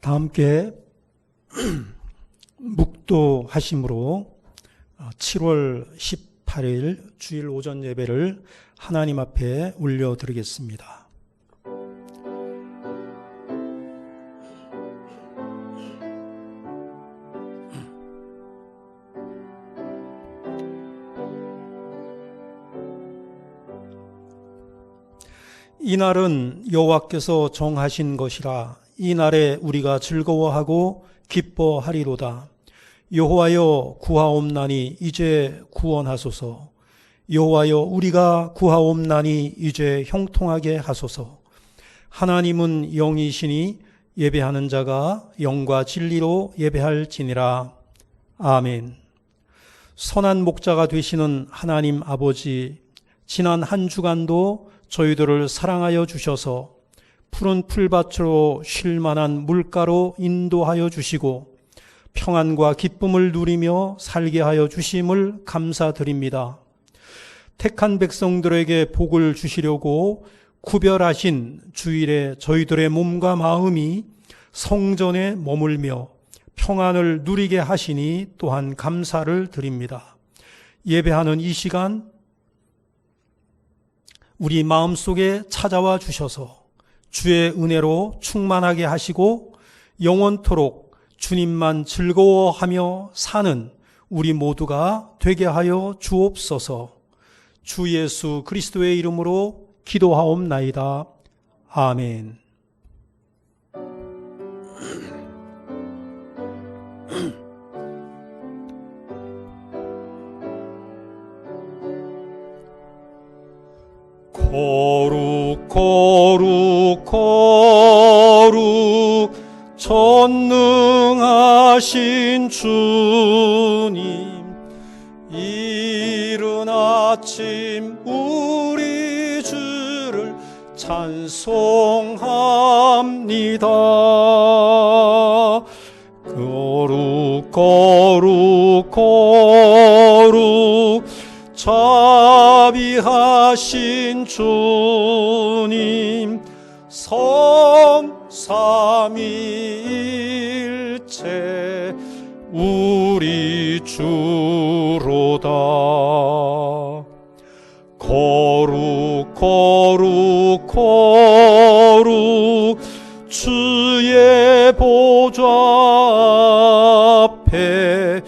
다 함께 묵도하심으로 7월 18일 주일 오전 예배를 하나님 앞에 올려드리겠습니다. 이날은 여호와께서 정하신 것이라. 이 날에 우리가 즐거워하고 기뻐하리로다. 여호와여 구하옵나니 이제 구원하소서. 여호와여 우리가 구하옵나니 이제 형통하게 하소서. 하나님은 영이시니 예배하는 자가 영과 진리로 예배할지니라. 아멘. 선한 목자가 되시는 하나님 아버지, 지난 한 주간도 저희들을 사랑하여 주셔서 푸른 풀밭으로 쉴 만한 물가로 인도하여 주시고 평안과 기쁨을 누리며 살게 하여 주심을 감사드립니다. 택한 백성들에게 복을 주시려고 구별하신 주일에 저희들의 몸과 마음이 성전에 머물며 평안을 누리게 하시니 또한 감사를 드립니다. 예배하는 이 시간 우리 마음속에 찾아와 주셔서 주의 은혜로 충만하게 하시고 영원토록 주님만 즐거워하며 사는 우리 모두가 되게 하여 주옵소서. 주 예수 그리스도의 이름으로 기도하옵나이다. 아멘. 거룩 거룩 거룩 전능하신 주님, 이른 아침 우리 주를 찬송합니다. 거룩 거룩 거룩 자비하신 주님, 삼위일체 우리 주로다. 거룩 거룩 거룩 주의 보좌 앞에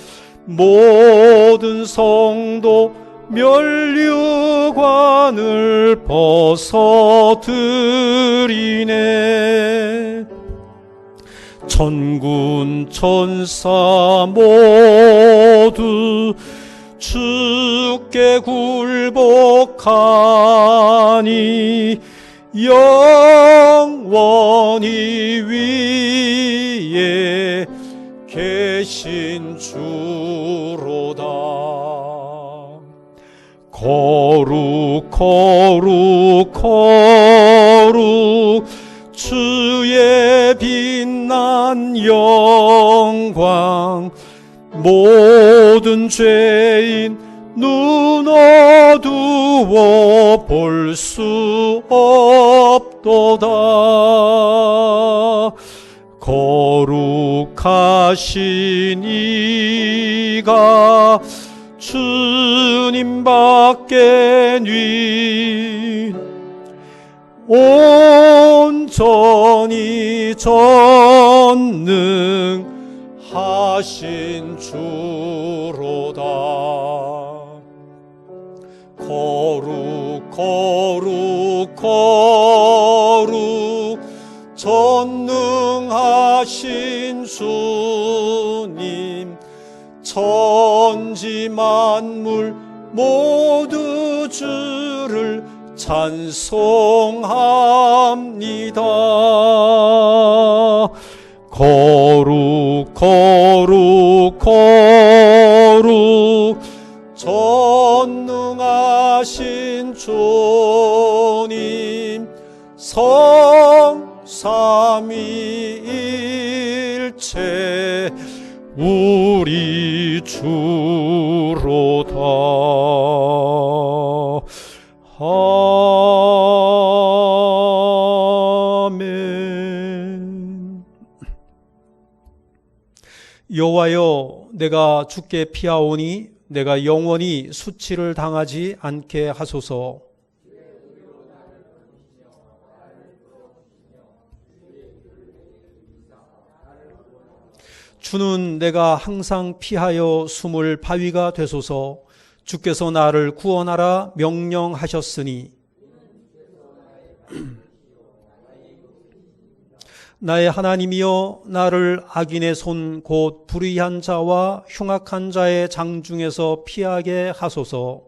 모든 성도 면류관을 벗어드리네. 천군 천사 모두 주께 굴복하니 영원히 위에 계신 주로다. 거룩 거룩 거룩 주의 빛난 영광, 모든 죄인 눈 어두워 볼 수 없도다. 거룩하신 이가 주님밖에 온전히 전능하신 주로다. 거룩 거룩 거룩 전능하신 주님, 천지 만물 모두 주를 찬송합니다. 거룩 거룩 거룩 전능하신 주님, 성삼위일체 우리 주로다. 아멘. 여호와여, 내가 주께 피하오니 내가 영원히 수치를 당하지 않게 하소서. 주는 내가 항상 피하여 숨을 바위가 되소서. 주께서 나를 구원하라 명령하셨으니 나의 하나님이여, 나를 악인의 손 곧 불의한 자와 흉악한 자의 장중에서 피하게 하소서.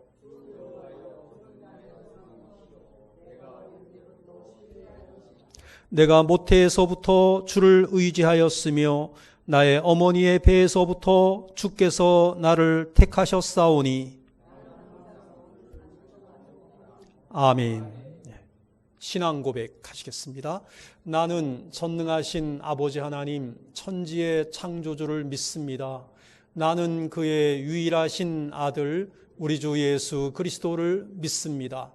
내가 모태에서부터 주를 의지하였으며 나의 어머니의 배에서부터 주께서 나를 택하셨사오니. 아멘. 신앙 고백하시겠습니다. 나는 전능하신 아버지 하나님, 천지의 창조주를 믿습니다. 나는 그의 유일하신 아들 우리 주 예수 그리스도를 믿습니다.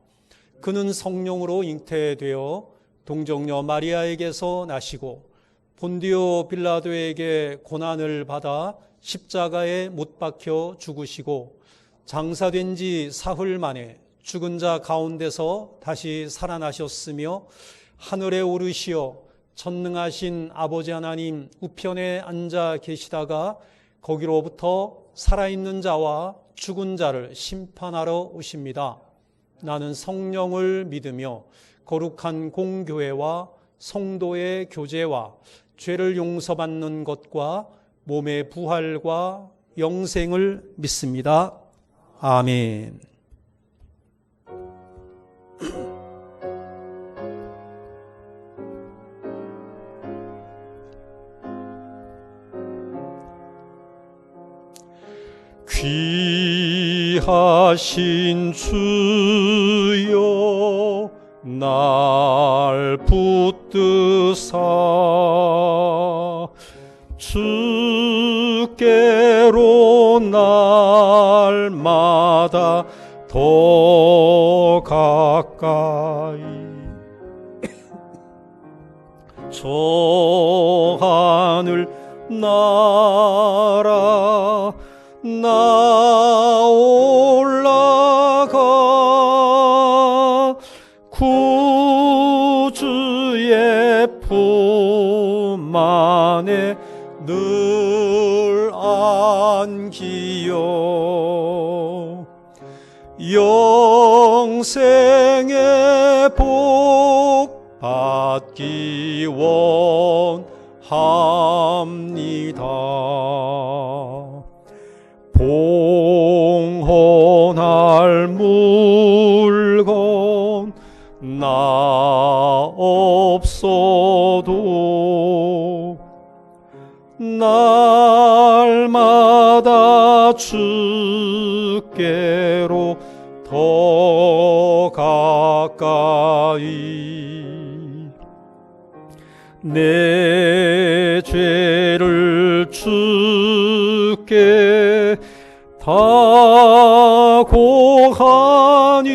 그는 성령으로 잉태되어 동정녀 마리아에게서 나시고 본디오 빌라도에게 고난을 받아 십자가에 못 박혀 죽으시고 장사된 지 사흘 만에 죽은 자 가운데서 다시 살아나셨으며 하늘에 오르시어 전능하신 아버지 하나님 우편에 앉아 계시다가 거기로부터 살아있는 자와 죽은 자를 심판하러 오십니다. 나는 성령을 믿으며 거룩한 공교회와 성도의 교제와 죄를 용서받는 것과 몸의 부활과 영생을 믿습니다. 아멘. 귀하신 주여, 날 붙드사 주께로 날마다 더 가까이 저 하늘 나라 나 올라가 구주의 품 안에 늘 안기요. 영생의 복 받기 원합니다. 봉헌할 물건 나 없어도 날마다 주께로 더 가까이 내 죄를 주께 다 고하니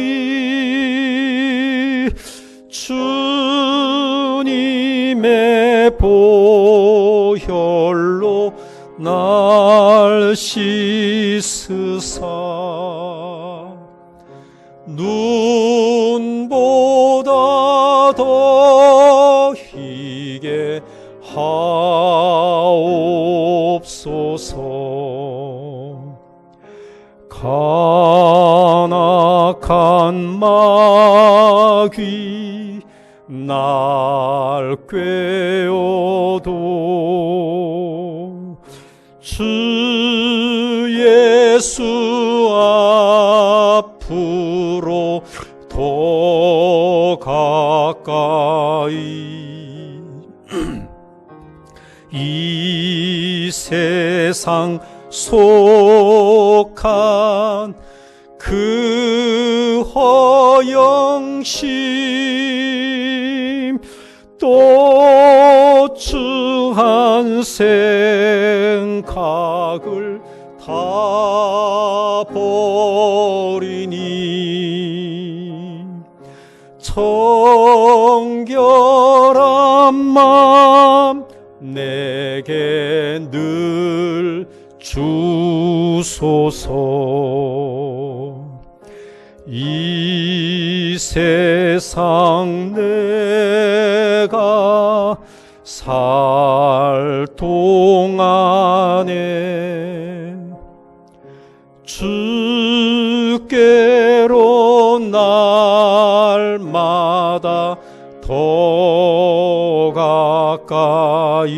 주님의 보혈로 날 씻으사 눈보다 더 희게 하옵소서. 간악한 마귀 날 꾀어도 주 예수 앞으로 더 가까이 이 세상 속한 그 허영심 또 추한 생각을 다 버리니 정결한 맘 내게 늘 주소서. 이 세상 내가 살 동안에 주께로 날마다 더 가까이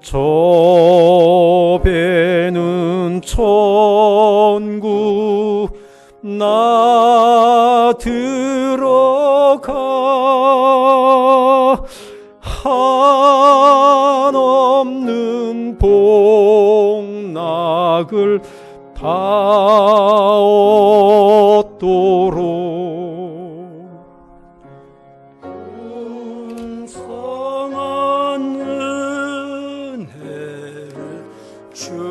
저 배는 천국 나 들어가 한없는 복락을 다 얻도록 풍성한 은혜를 주옵소서.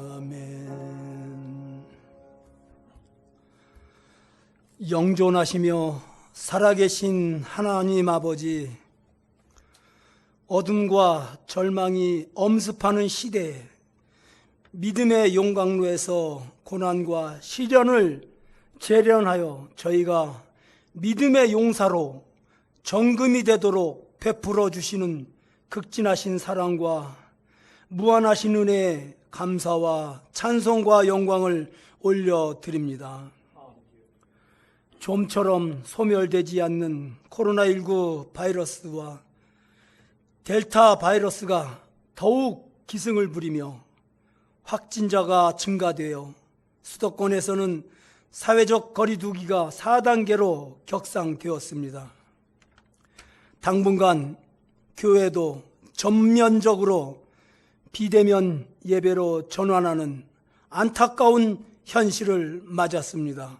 아멘. 영존하시며 살아계신 하나님 아버지, 어둠과 절망이 엄습하는 시대에 믿음의 용광로에서 고난과 시련을 재련하여 저희가 믿음의 용사로 정금이 되도록 베풀어 주시는 극진하신 사랑과 무한하신 은혜에 감사와 찬송과 영광을 올려드립니다. 좀처럼 소멸되지 않는 코로나19 바이러스와 델타 바이러스가 더욱 기승을 부리며 확진자가 증가되어 수도권에서는 사회적 거리두기가 4단계로 격상되었습니다. 당분간 교회도 전면적으로 비대면 예배로 전환하는 안타까운 현실을 맞았습니다.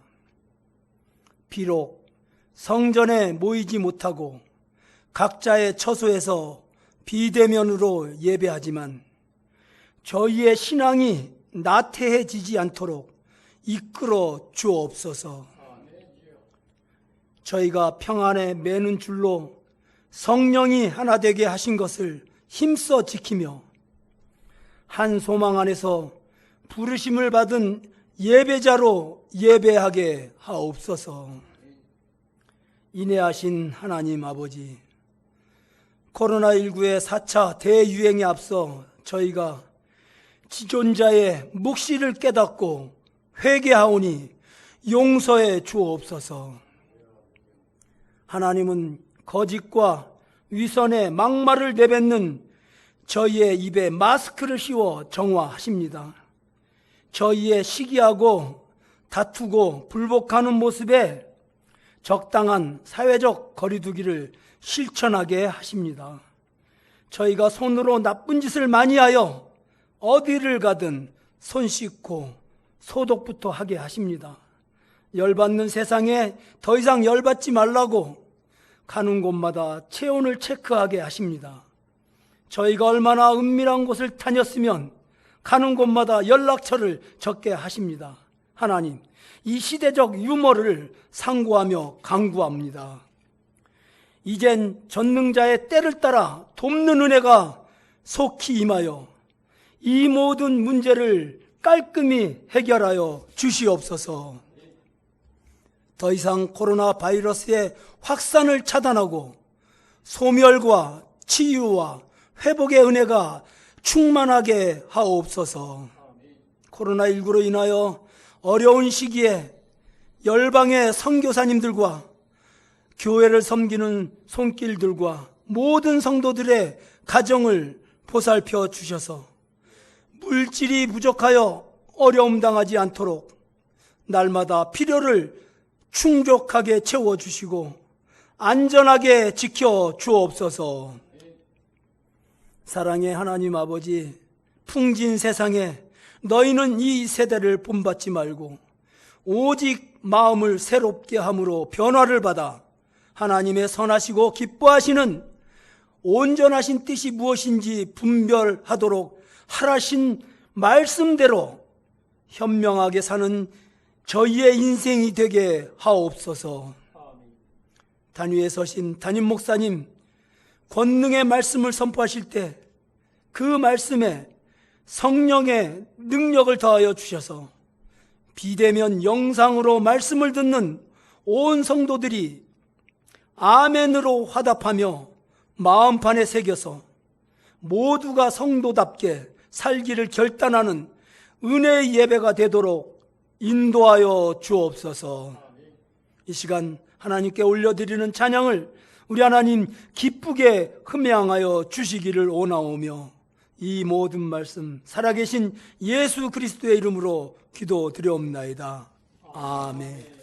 비록 성전에 모이지 못하고 각자의 처소에서 비대면으로 예배하지만 저희의 신앙이 나태해지지 않도록 이끌어 주옵소서. 저희가 평안에 매는 줄로 성령이 하나 되게 하신 것을 힘써 지키며 한 소망 안에서 부르심을 받은 예배자로 예배하게 하옵소서. 인내하신 하나님 아버지, 코로나19의 4차 대유행에 앞서 저희가 지존자의 묵시를 깨닫고 회개하오니 용서해 주옵소서. 하나님은 거짓과 위선의 막말을 내뱉는 저희의 입에 마스크를 씌워 정화하십니다. 저희의 시기하고 다투고 불복하는 모습에 적당한 사회적 거리두기를 실천하게 하십니다. 저희가 손으로 나쁜 짓을 많이 하여 어디를 가든 손 씻고 소독부터 하게 하십니다. 열받는 세상에 더 이상 열받지 말라고 가는 곳마다 체온을 체크하게 하십니다. 저희가 얼마나 은밀한 곳을 다녔으면 가는 곳마다 연락처를 적게 하십니다. 하나님, 이 시대적 유머를 상고하며 간구합니다. 이젠 전능자의 때를 따라 돕는 은혜가 속히 임하여 이 모든 문제를 깔끔히 해결하여 주시옵소서. 더 이상 코로나 바이러스의 확산을 차단하고 소멸과 치유와 회복의 은혜가 충만하게 하옵소서. 코로나19로 인하여 어려운 시기에 열방의 선교사님들과 교회를 섬기는 손길들과 모든 성도들의 가정을 보살펴 주셔서 물질이 부족하여 어려움 당하지 않도록 날마다 필요를 충족하게 채워주시고 안전하게 지켜 주옵소서. 사랑의 하나님 아버지, 풍진 세상에 너희는 이 세대를 본받지 말고 오직 마음을 새롭게 함으로 변화를 받아 하나님의 선하시고 기뻐하시는 온전하신 뜻이 무엇인지 분별하도록 하라신 말씀대로 현명하게 사는 저희의 인생이 되게 하옵소서. 단위에 서신 담임 목사님, 권능의 말씀을 선포하실 때 그 말씀에 성령의 능력을 더하여 주셔서 비대면 영상으로 말씀을 듣는 온 성도들이 아멘으로 화답하며 마음판에 새겨서 모두가 성도답게 살기를 결단하는 은혜의 예배가 되도록 인도하여 주옵소서. 이 시간 하나님께 올려드리는 찬양을 우리 하나님 기쁘게 흠양하여 주시기를 원하오며 이 모든 말씀 살아계신 예수 그리스도의 이름으로 기도드려옵나이다. 아멘.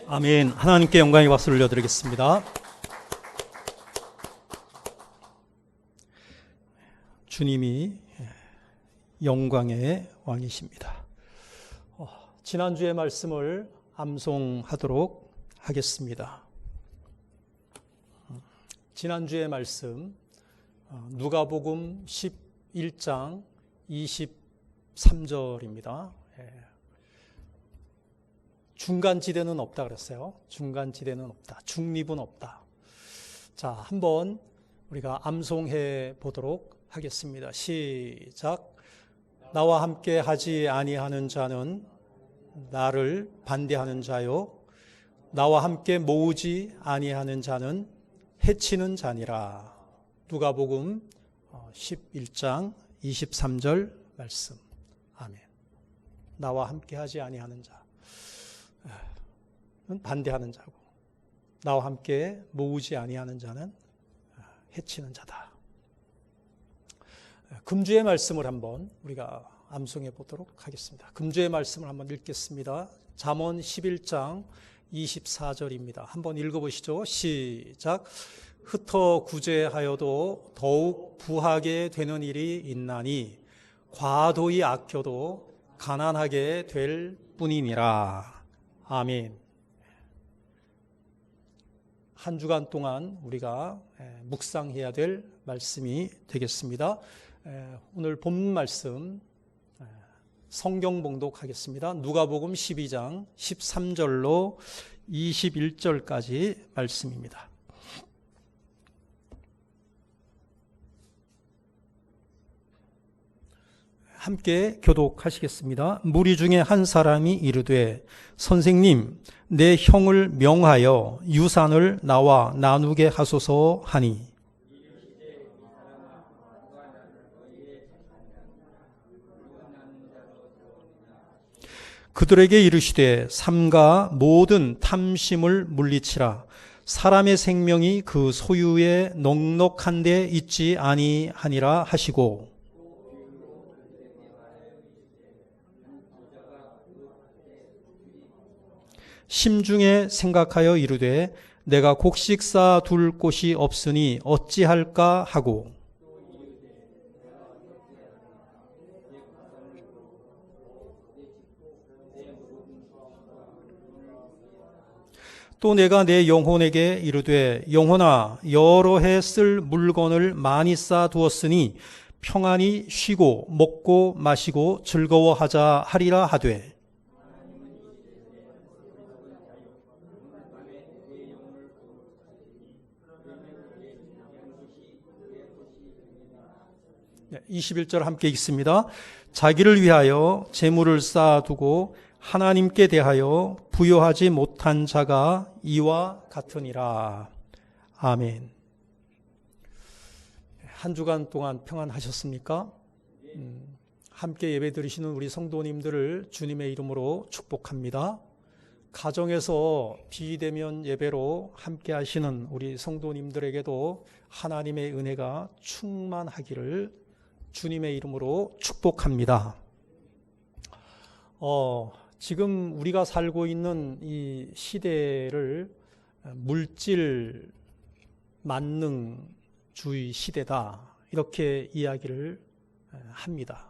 아멘. 하나님께 영광의 박수를 올려드리겠습니다. 주님이 영광의 왕이십니다. 지난주의 말씀을 암송하도록 하겠습니다. 지난주의 말씀 누가복음 11장 23절입니다. 중간지대는 없다 그랬어요. 중간지대는 없다. 중립은 없다. 자, 한번 우리가 암송해 보도록 하겠습니다. 시작. 나와 함께 하지 아니하는 자는 나를 반대하는 자요, 나와 함께 모으지 아니하는 자는 해치는 자니라. 누가복음 11장 23절 말씀. 아멘. 나와 함께 하지 아니하는 자는 반대하는 자고, 나와 함께 모으지 아니하는 자는 해치는 자다. 금주의 말씀을 한번 우리가 암송해 보도록 하겠습니다. 금주의 말씀을 한번 읽겠습니다. 잠언 11장 24절입니다. 한번 읽어보시죠. 시작. 흩어 구제하여도 더욱 부하게 되는 일이 있나니 과도히 아껴도 가난하게 될 뿐이니라. 아멘. 한 주간 동안 우리가 묵상해야 될 말씀이 되겠습니다. 오늘 본문 말씀 성경 봉독하겠습니다. 누가복음 12장 13절로 21절까지 말씀입니다. 함께 교독하시겠습니다. 무리 중에 한 사람이 이르되 선생님, 내 형을 명하여 유산을 나와 나누게 하소서 하니, 그들에게 이르시되 삼가 모든 탐심을 물리치라. 사람의 생명이 그 소유에 넉넉한 데 있지 아니하니라 하시고, 심중에 생각하여 이르되 내가 곡식 쌓아 둘 곳이 없으니 어찌할까 하고, 또 내가 내 영혼에게 이르되 영혼아, 여러 해 쓸 물건을 많이 쌓아 두었으니 평안히 쉬고 먹고 마시고 즐거워하자 하리라 하되, 21절 함께 읽습니다. 자기를 위하여 재물을 쌓아두고 하나님께 대하여 부여하지 못한 자가 이와 같으니라. 아멘. 한 주간 동안 평안하셨습니까? 함께 예배 드리시는 우리 성도님들을 주님의 이름으로 축복합니다. 가정에서 비대면 예배로 함께 하시는 우리 성도님들에게도 하나님의 은혜가 충만하기를 주님의 이름으로 축복합니다. 지금 우리가 살고 있는 이 시대를 물질 만능주의 시대다, 이렇게 이야기를 합니다.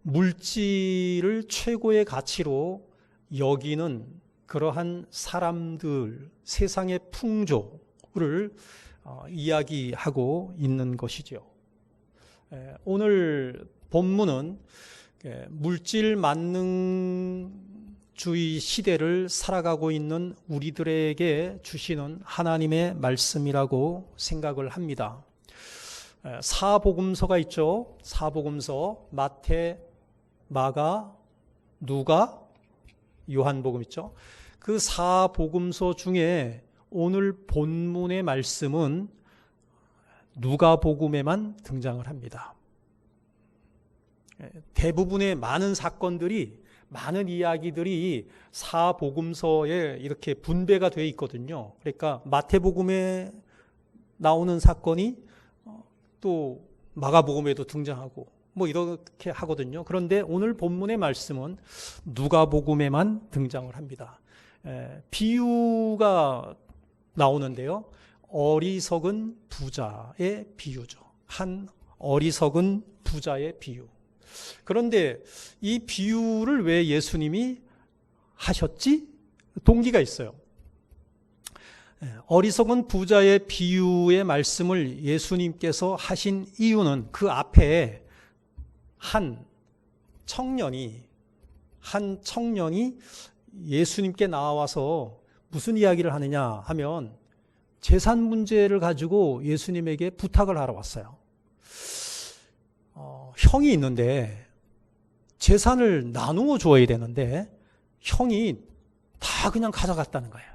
물질을 최고의 가치로 여기는 그러한 사람들, 세상의 풍조를 이야기하고 있는 것이죠. 오늘 본문은 물질 만능주의 시대를 살아가고 있는 우리들에게 주시는 하나님의 말씀이라고 생각을 합니다. 사복음서가 있죠. 사복음서 마태, 마가, 누가, 요한복음 있죠. 그 사복음서 중에 오늘 본문의 말씀은 누가복음에만 등장을 합니다. 대부분의 많은 사건들이, 많은 이야기들이 사복음서에 이렇게 분배가 되어 있거든요. 그러니까 마태복음에 나오는 사건이 또 마가복음에도 등장하고, 뭐 이렇게 하거든요. 그런데 오늘 본문의 말씀은 누가복음에만 등장을 합니다. 비유가 나오는데요. 어리석은 부자의 비유죠. 한 어리석은 부자의 비유. 그런데 이 비유를 왜 예수님이 하셨지? 동기가 있어요. 어리석은 부자의 비유의 말씀을 예수님께서 하신 이유는 그 앞에 한 청년이 예수님께 나와서 무슨 이야기를 하느냐 하면 재산 문제를 가지고 예수님에게 부탁을 하러 왔어요. 형이 있는데 재산을 나누어 줘야 되는데 형이 다 그냥 가져갔다는 거예요.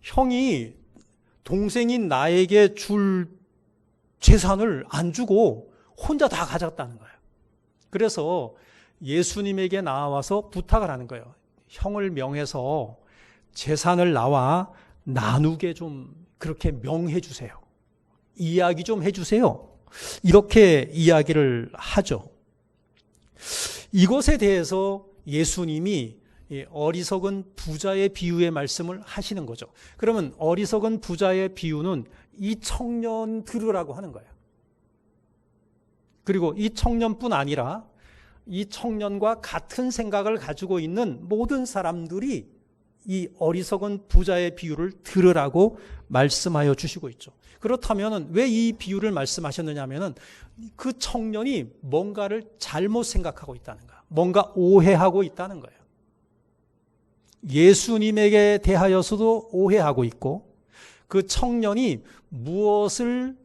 형이 동생인 나에게 줄 재산을 안 주고 혼자 다 가져갔다는 거예요. 그래서 예수님에게 나와서 부탁을 하는 거예요. 형을 명해서 재산을 나와 나누게 좀 그렇게 명해 주세요. 이야기 좀 해주세요. 이렇게 이야기를 하죠. 이것에 대해서 예수님이 어리석은 부자의 비유의 말씀을 하시는 거죠. 그러면 어리석은 부자의 비유는 이 청년 들으라고 하는 거예요. 그리고 이 청년뿐 아니라 이 청년과 같은 생각을 가지고 있는 모든 사람들이 이 어리석은 부자의 비유를 들으라고 말씀하여 주시고 있죠. 그렇다면 왜 이 비유를 말씀하셨느냐 하면은 그 청년이 뭔가를 잘못 생각하고 있다는 거야. 뭔가 오해하고 있다는 거예요. 예수님에게 대하여서도 오해하고 있고 그 청년이 무엇을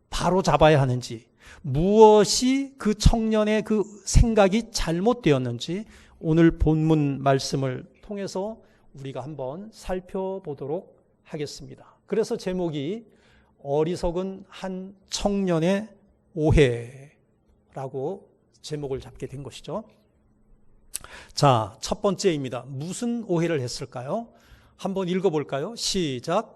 바로 잡아야 하는지, 무엇이 그 청년의 그 생각이 잘못되었는지 오늘 본문 말씀을 통해서 우리가 한번 살펴보도록 하겠습니다. 그래서 제목이 어리석은 한 청년의 오해라고 제목을 잡게 된 것이죠. 자, 첫 번째입니다. 무슨 오해를 했을까요? 한번 읽어볼까요? 시작.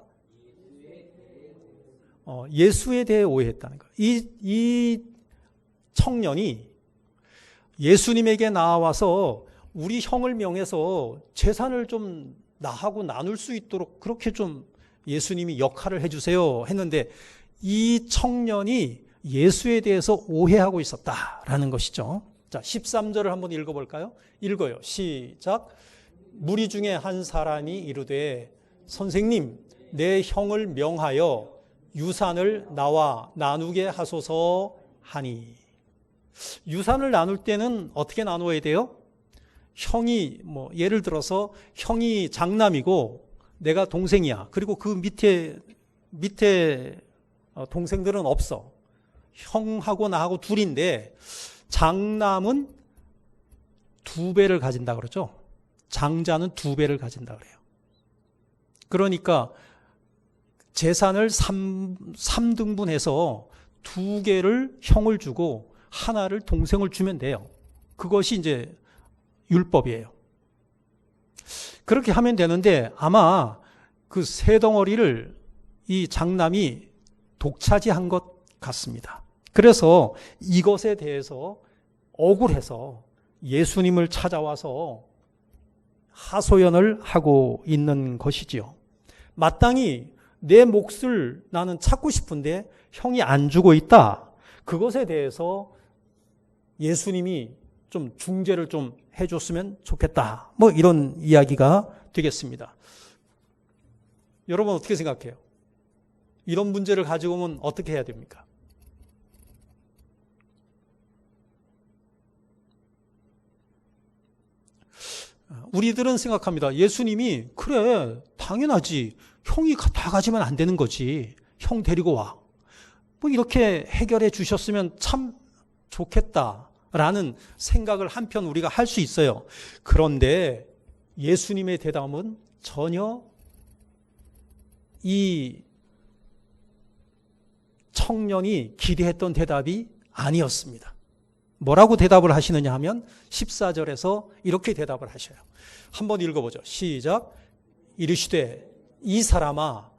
예수에 대해 오해했다는 거예요. 이 청년이 예수님에게 나와서 우리 형을 명해서 재산을 좀 나하고 나눌 수 있도록 그렇게 좀 예수님이 역할을 해주세요 했는데 이 청년이 예수에 대해서 오해하고 있었다라는 것이죠. 자, 13절을 한번 읽어볼까요? 읽어요. 시작. 무리 중에 한 사람이 이르되 선생님, 내 형을 명하여 유산을 나와 나누게 하소서 하니. 유산을 나눌 때는 어떻게 나누어야 돼요? 형이 예를 들어서 형이 장남이고 내가 동생이야. 그리고 그 밑에 동생들은 없어. 형하고 나하고 둘인데 장남은 2배를 가진다 그러죠. 장자는 2배를 가진다 그래요. 그러니까 재산을 3등분해서 2개를 형을 주고 하나를 동생을 주면 돼요. 그것이 이제 율법이에요. 그렇게 하면 되는데 아마 그 세 덩어리를 이 장남이 독차지한 것 같습니다. 그래서 이것에 대해서 억울해서 예수님을 찾아와서 하소연을 하고 있는 것이지요. 마땅히 내 몫을 나는 찾고 싶은데 형이 안 주고 있다. 그것에 대해서 예수님이 좀 중재를 좀 해줬으면 좋겠다. 이런 이야기가 되겠습니다. 여러분 어떻게 생각해요? 이런 문제를 가지고 오면 어떻게 해야 됩니까? 우리들은 생각합니다. 예수님이 그래 당연하지. 형이 다 가지면 안 되는 거지. 형 데리고 와. 이렇게 해결해 주셨으면 참 좋겠다라는 생각을 한편 우리가 할 수 있어요. 그런데 예수님의 대답은 전혀 이 청년이 기대했던 대답이 아니었습니다. 뭐라고 대답을 하시느냐 하면 14절에서 이렇게 대답을 하셔요. 한번 읽어보죠. 시작. 이르시되 이 사람아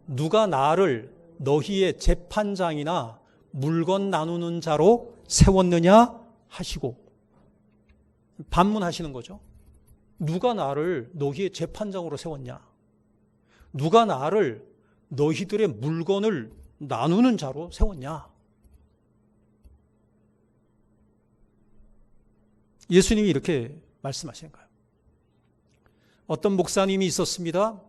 누가 나를 너희의 재판장이나 물건 나누는 자로 세웠느냐 하시고 반문하시는 거죠. 누가 나를 너희의 재판장으로 세웠냐? 누가 나를 너희들의 물건을 나누는 자로 세웠냐? 예수님이 이렇게 말씀하시는 거예요. 어떤 목사님이 있었습니다.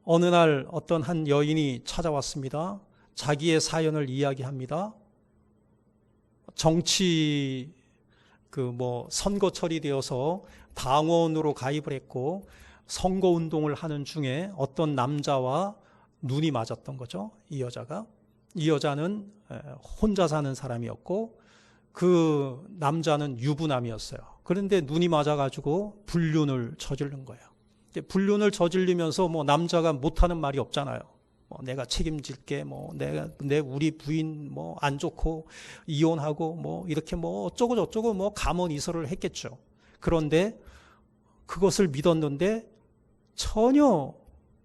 어느 날 어떤 한 여인이 찾아왔습니다. 자기의 사연을 이야기합니다. 정치 선거철이 되어서 당원으로 가입을 했고 선거운동을 하는 중에 어떤 남자와 눈이 맞았던 거죠. 이 여자는 혼자 사는 사람이었고 그 남자는 유부남이었어요. 그런데 눈이 맞아가지고 불륜을 저지른 거예요. 불륜을 저지르면서 남자가 못하는 말이 없잖아요. 내가 책임질게, 우리 부인 안 좋고 이혼하고 이렇게 어쩌고 저쩌고 감언이설을 했겠죠. 그런데 그것을 믿었는데 전혀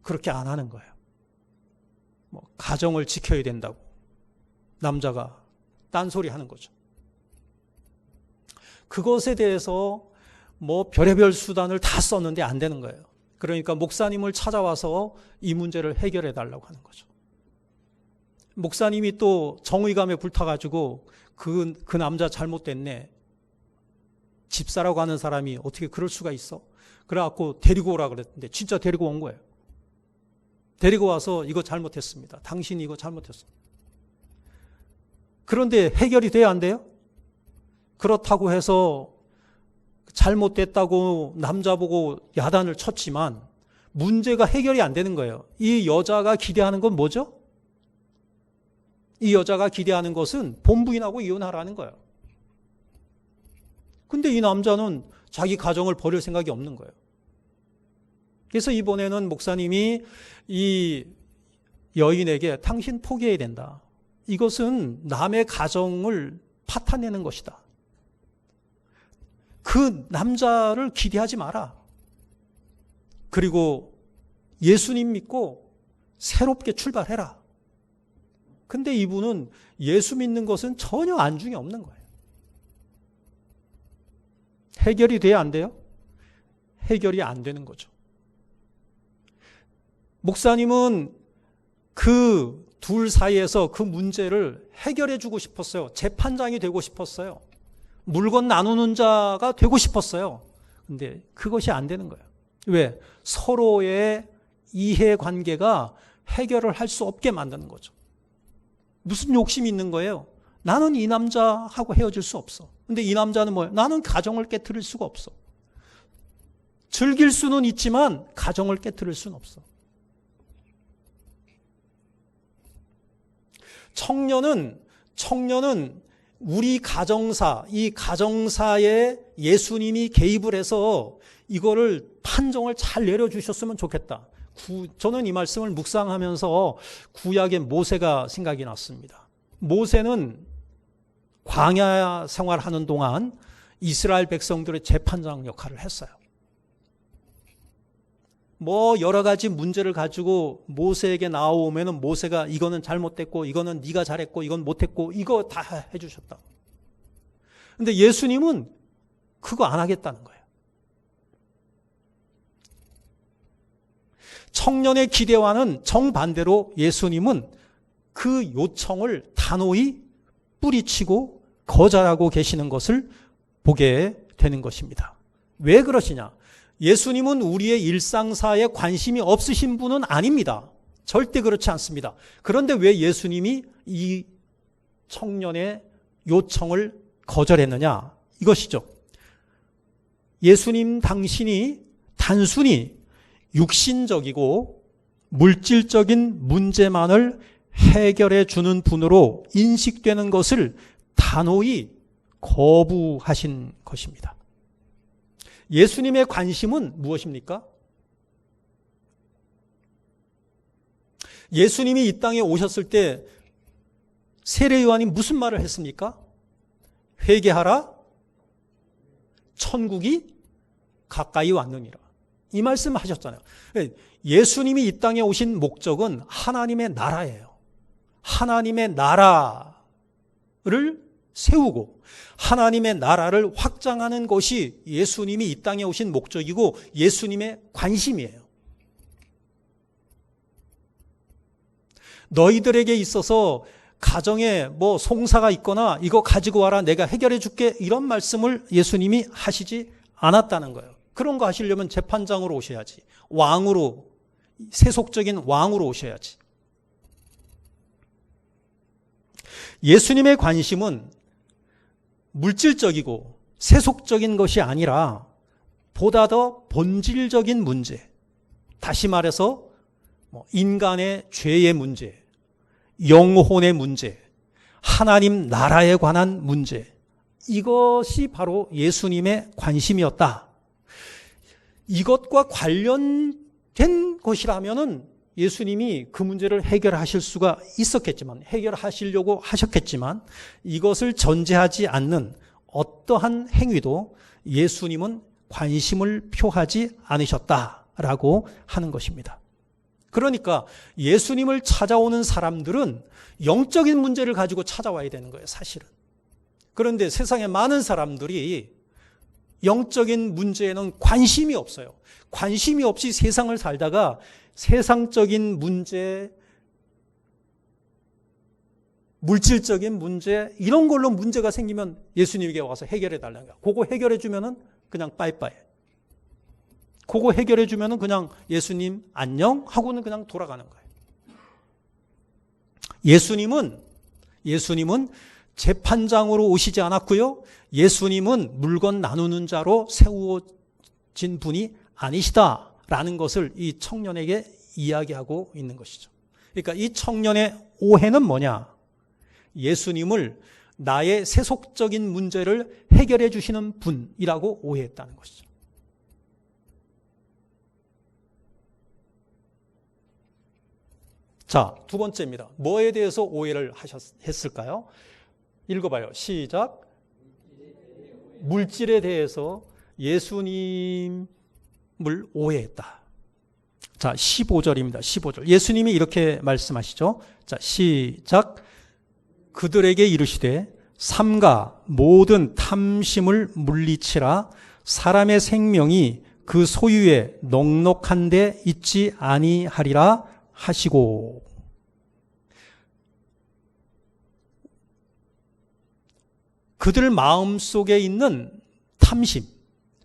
그렇게 안 하는 거예요. 가정을 지켜야 된다고 남자가 딴소리 하는 거죠. 그것에 대해서 별의별 수단을 다 썼는데 안 되는 거예요. 그러니까 목사님을 찾아와서 이 문제를 해결해 달라고 하는 거죠. 목사님이 또 정의감에 불타가지고 그 남자 잘못됐네. 집사라고 하는 사람이 어떻게 그럴 수가 있어? 그래갖고 데리고 오라 그랬는데 진짜 데리고 온 거예요. 데리고 와서 이거 잘못했습니다. 당신이 이거 잘못했습니다. 그런데 해결이 돼야 안 돼요? 그렇다고 해서 잘못됐다고 남자 보고 야단을 쳤지만 문제가 해결이 안 되는 거예요. 이 여자가 기대하는 건 뭐죠? 이 여자가 기대하는 것은 본부인하고 이혼하라는 거예요. 근데 이 남자는 자기 가정을 버릴 생각이 없는 거예요. 그래서 이번에는 목사님이 이 여인에게 당신 포기해야 된다. 이것은 남의 가정을 파탄내는 것이다. 그 남자를 기대하지 마라. 그리고 예수님 믿고 새롭게 출발해라. 근데 이분은 예수 믿는 것은 전혀 안중에 없는 거예요. 해결이 돼야 안 돼요? 해결이 안 되는 거죠. 목사님은 그 둘 사이에서 그 문제를 해결해 주고 싶었어요. 재판장이 되고 싶었어요. 물건 나누는 자가 되고 싶었어요. 근데 그것이 안 되는 거예요. 왜? 서로의 이해관계가 해결을 할 수 없게 만드는 거죠. 무슨 욕심이 있는 거예요? 나는 이 남자하고 헤어질 수 없어. 근데 이 남자는 뭐예요? 나는 가정을 깨트릴 수가 없어. 즐길 수는 있지만 가정을 깨트릴 수는 없어. 청년은 우리 가정사, 이 가정사에 예수님이 개입을 해서 이거를 판정을 잘 내려주셨으면 좋겠다. 저는 이 말씀을 묵상하면서 구약의 모세가 생각이 났습니다. 모세는 광야 생활하는 동안 이스라엘 백성들의 재판장 역할을 했어요. 여러 가지 문제를 가지고 모세에게 나오면은 모세가 이거는 잘못됐고 이거는 네가 잘했고 이건 못했고 이거 다 해주셨다. 근데 예수님은 그거 안 하겠다는 거예요. 청년의 기대와는 정반대로 예수님은 그 요청을 단호히 뿌리치고 거절하고 계시는 것을 보게 되는 것입니다. 왜 그러시냐? 예수님은 우리의 일상사에 관심이 없으신 분은 아닙니다. 절대 그렇지 않습니다. 그런데 왜 예수님이 이 청년의 요청을 거절했느냐? 이것이죠. 예수님 당신이 단순히 육신적이고 물질적인 문제만을 해결해 주는 분으로 인식되는 것을 단호히 거부하신 것입니다. 예수님의 관심은 무엇입니까? 예수님이 이 땅에 오셨을 때 세례 요한이 무슨 말을 했습니까? 회개하라, 천국이 가까이 왔느니라. 이 말씀을 하셨잖아요. 예수님이 이 땅에 오신 목적은 하나님의 나라예요. 하나님의 나라를 세우고 하나님의 나라를 확장하는 것이 예수님이 이 땅에 오신 목적이고 예수님의 관심이에요. 너희들에게 있어서 가정에 뭐 송사가 있거나 이거 가지고 와라 내가 해결해 줄게 이런 말씀을 예수님이 하시지 않았다는 거예요. 그런 거 하시려면 재판장으로 오셔야지. 왕으로, 세속적인 왕으로 오셔야지. 예수님의 관심은 물질적이고 세속적인 것이 아니라 보다 더 본질적인 문제, 다시 말해서 인간의 죄의 문제, 영혼의 문제, 하나님 나라에 관한 문제, 이것이 바로 예수님의 관심이었다. 이것과 관련된 것이라면은 예수님이 그 문제를 해결하실 수가 있었겠지만, 해결하시려고 하셨겠지만, 이것을 전제하지 않는 어떠한 행위도 예수님은 관심을 표하지 않으셨다라고 하는 것입니다. 그러니까 예수님을 찾아오는 사람들은 영적인 문제를 가지고 찾아와야 되는 거예요, 사실은. 그런데 세상에 많은 사람들이 영적인 문제에는 관심이 없어요. 관심이 없이 세상을 살다가 세상적인 문제, 물질적인 문제, 이런 걸로 문제가 생기면 예수님에게 와서 해결해 달라는 거야. 그거 해결해 주면은 그냥 빠이빠이. 그거 해결해 주면은 그냥 예수님 안녕 하고는 그냥 돌아가는 거예요. 예수님은 재판장으로 오시지 않았고요. 예수님은 물건 나누는 자로 세워진 분이 아니시다라는 것을 이 청년에게 이야기하고 있는 것이죠. 그러니까 이 청년의 오해는 뭐냐? 예수님을 나의 세속적인 문제를 해결해 주시는 분이라고 오해했다는 것이죠. 자, 두 번째입니다. 뭐에 대해서 오해를 했을까요? 읽어봐요. 시작. 물질에 대해서 예수님을 오해했다. 자, 15절입니다. 15절. 예수님이 이렇게 말씀하시죠. 자, 시작. 그들에게 이르시되 삼가 모든 탐심을 물리치라. 사람의 생명이 그 소유에 넉넉한 데 있지 아니하리라 하시고. 그들 마음속에 있는 탐심,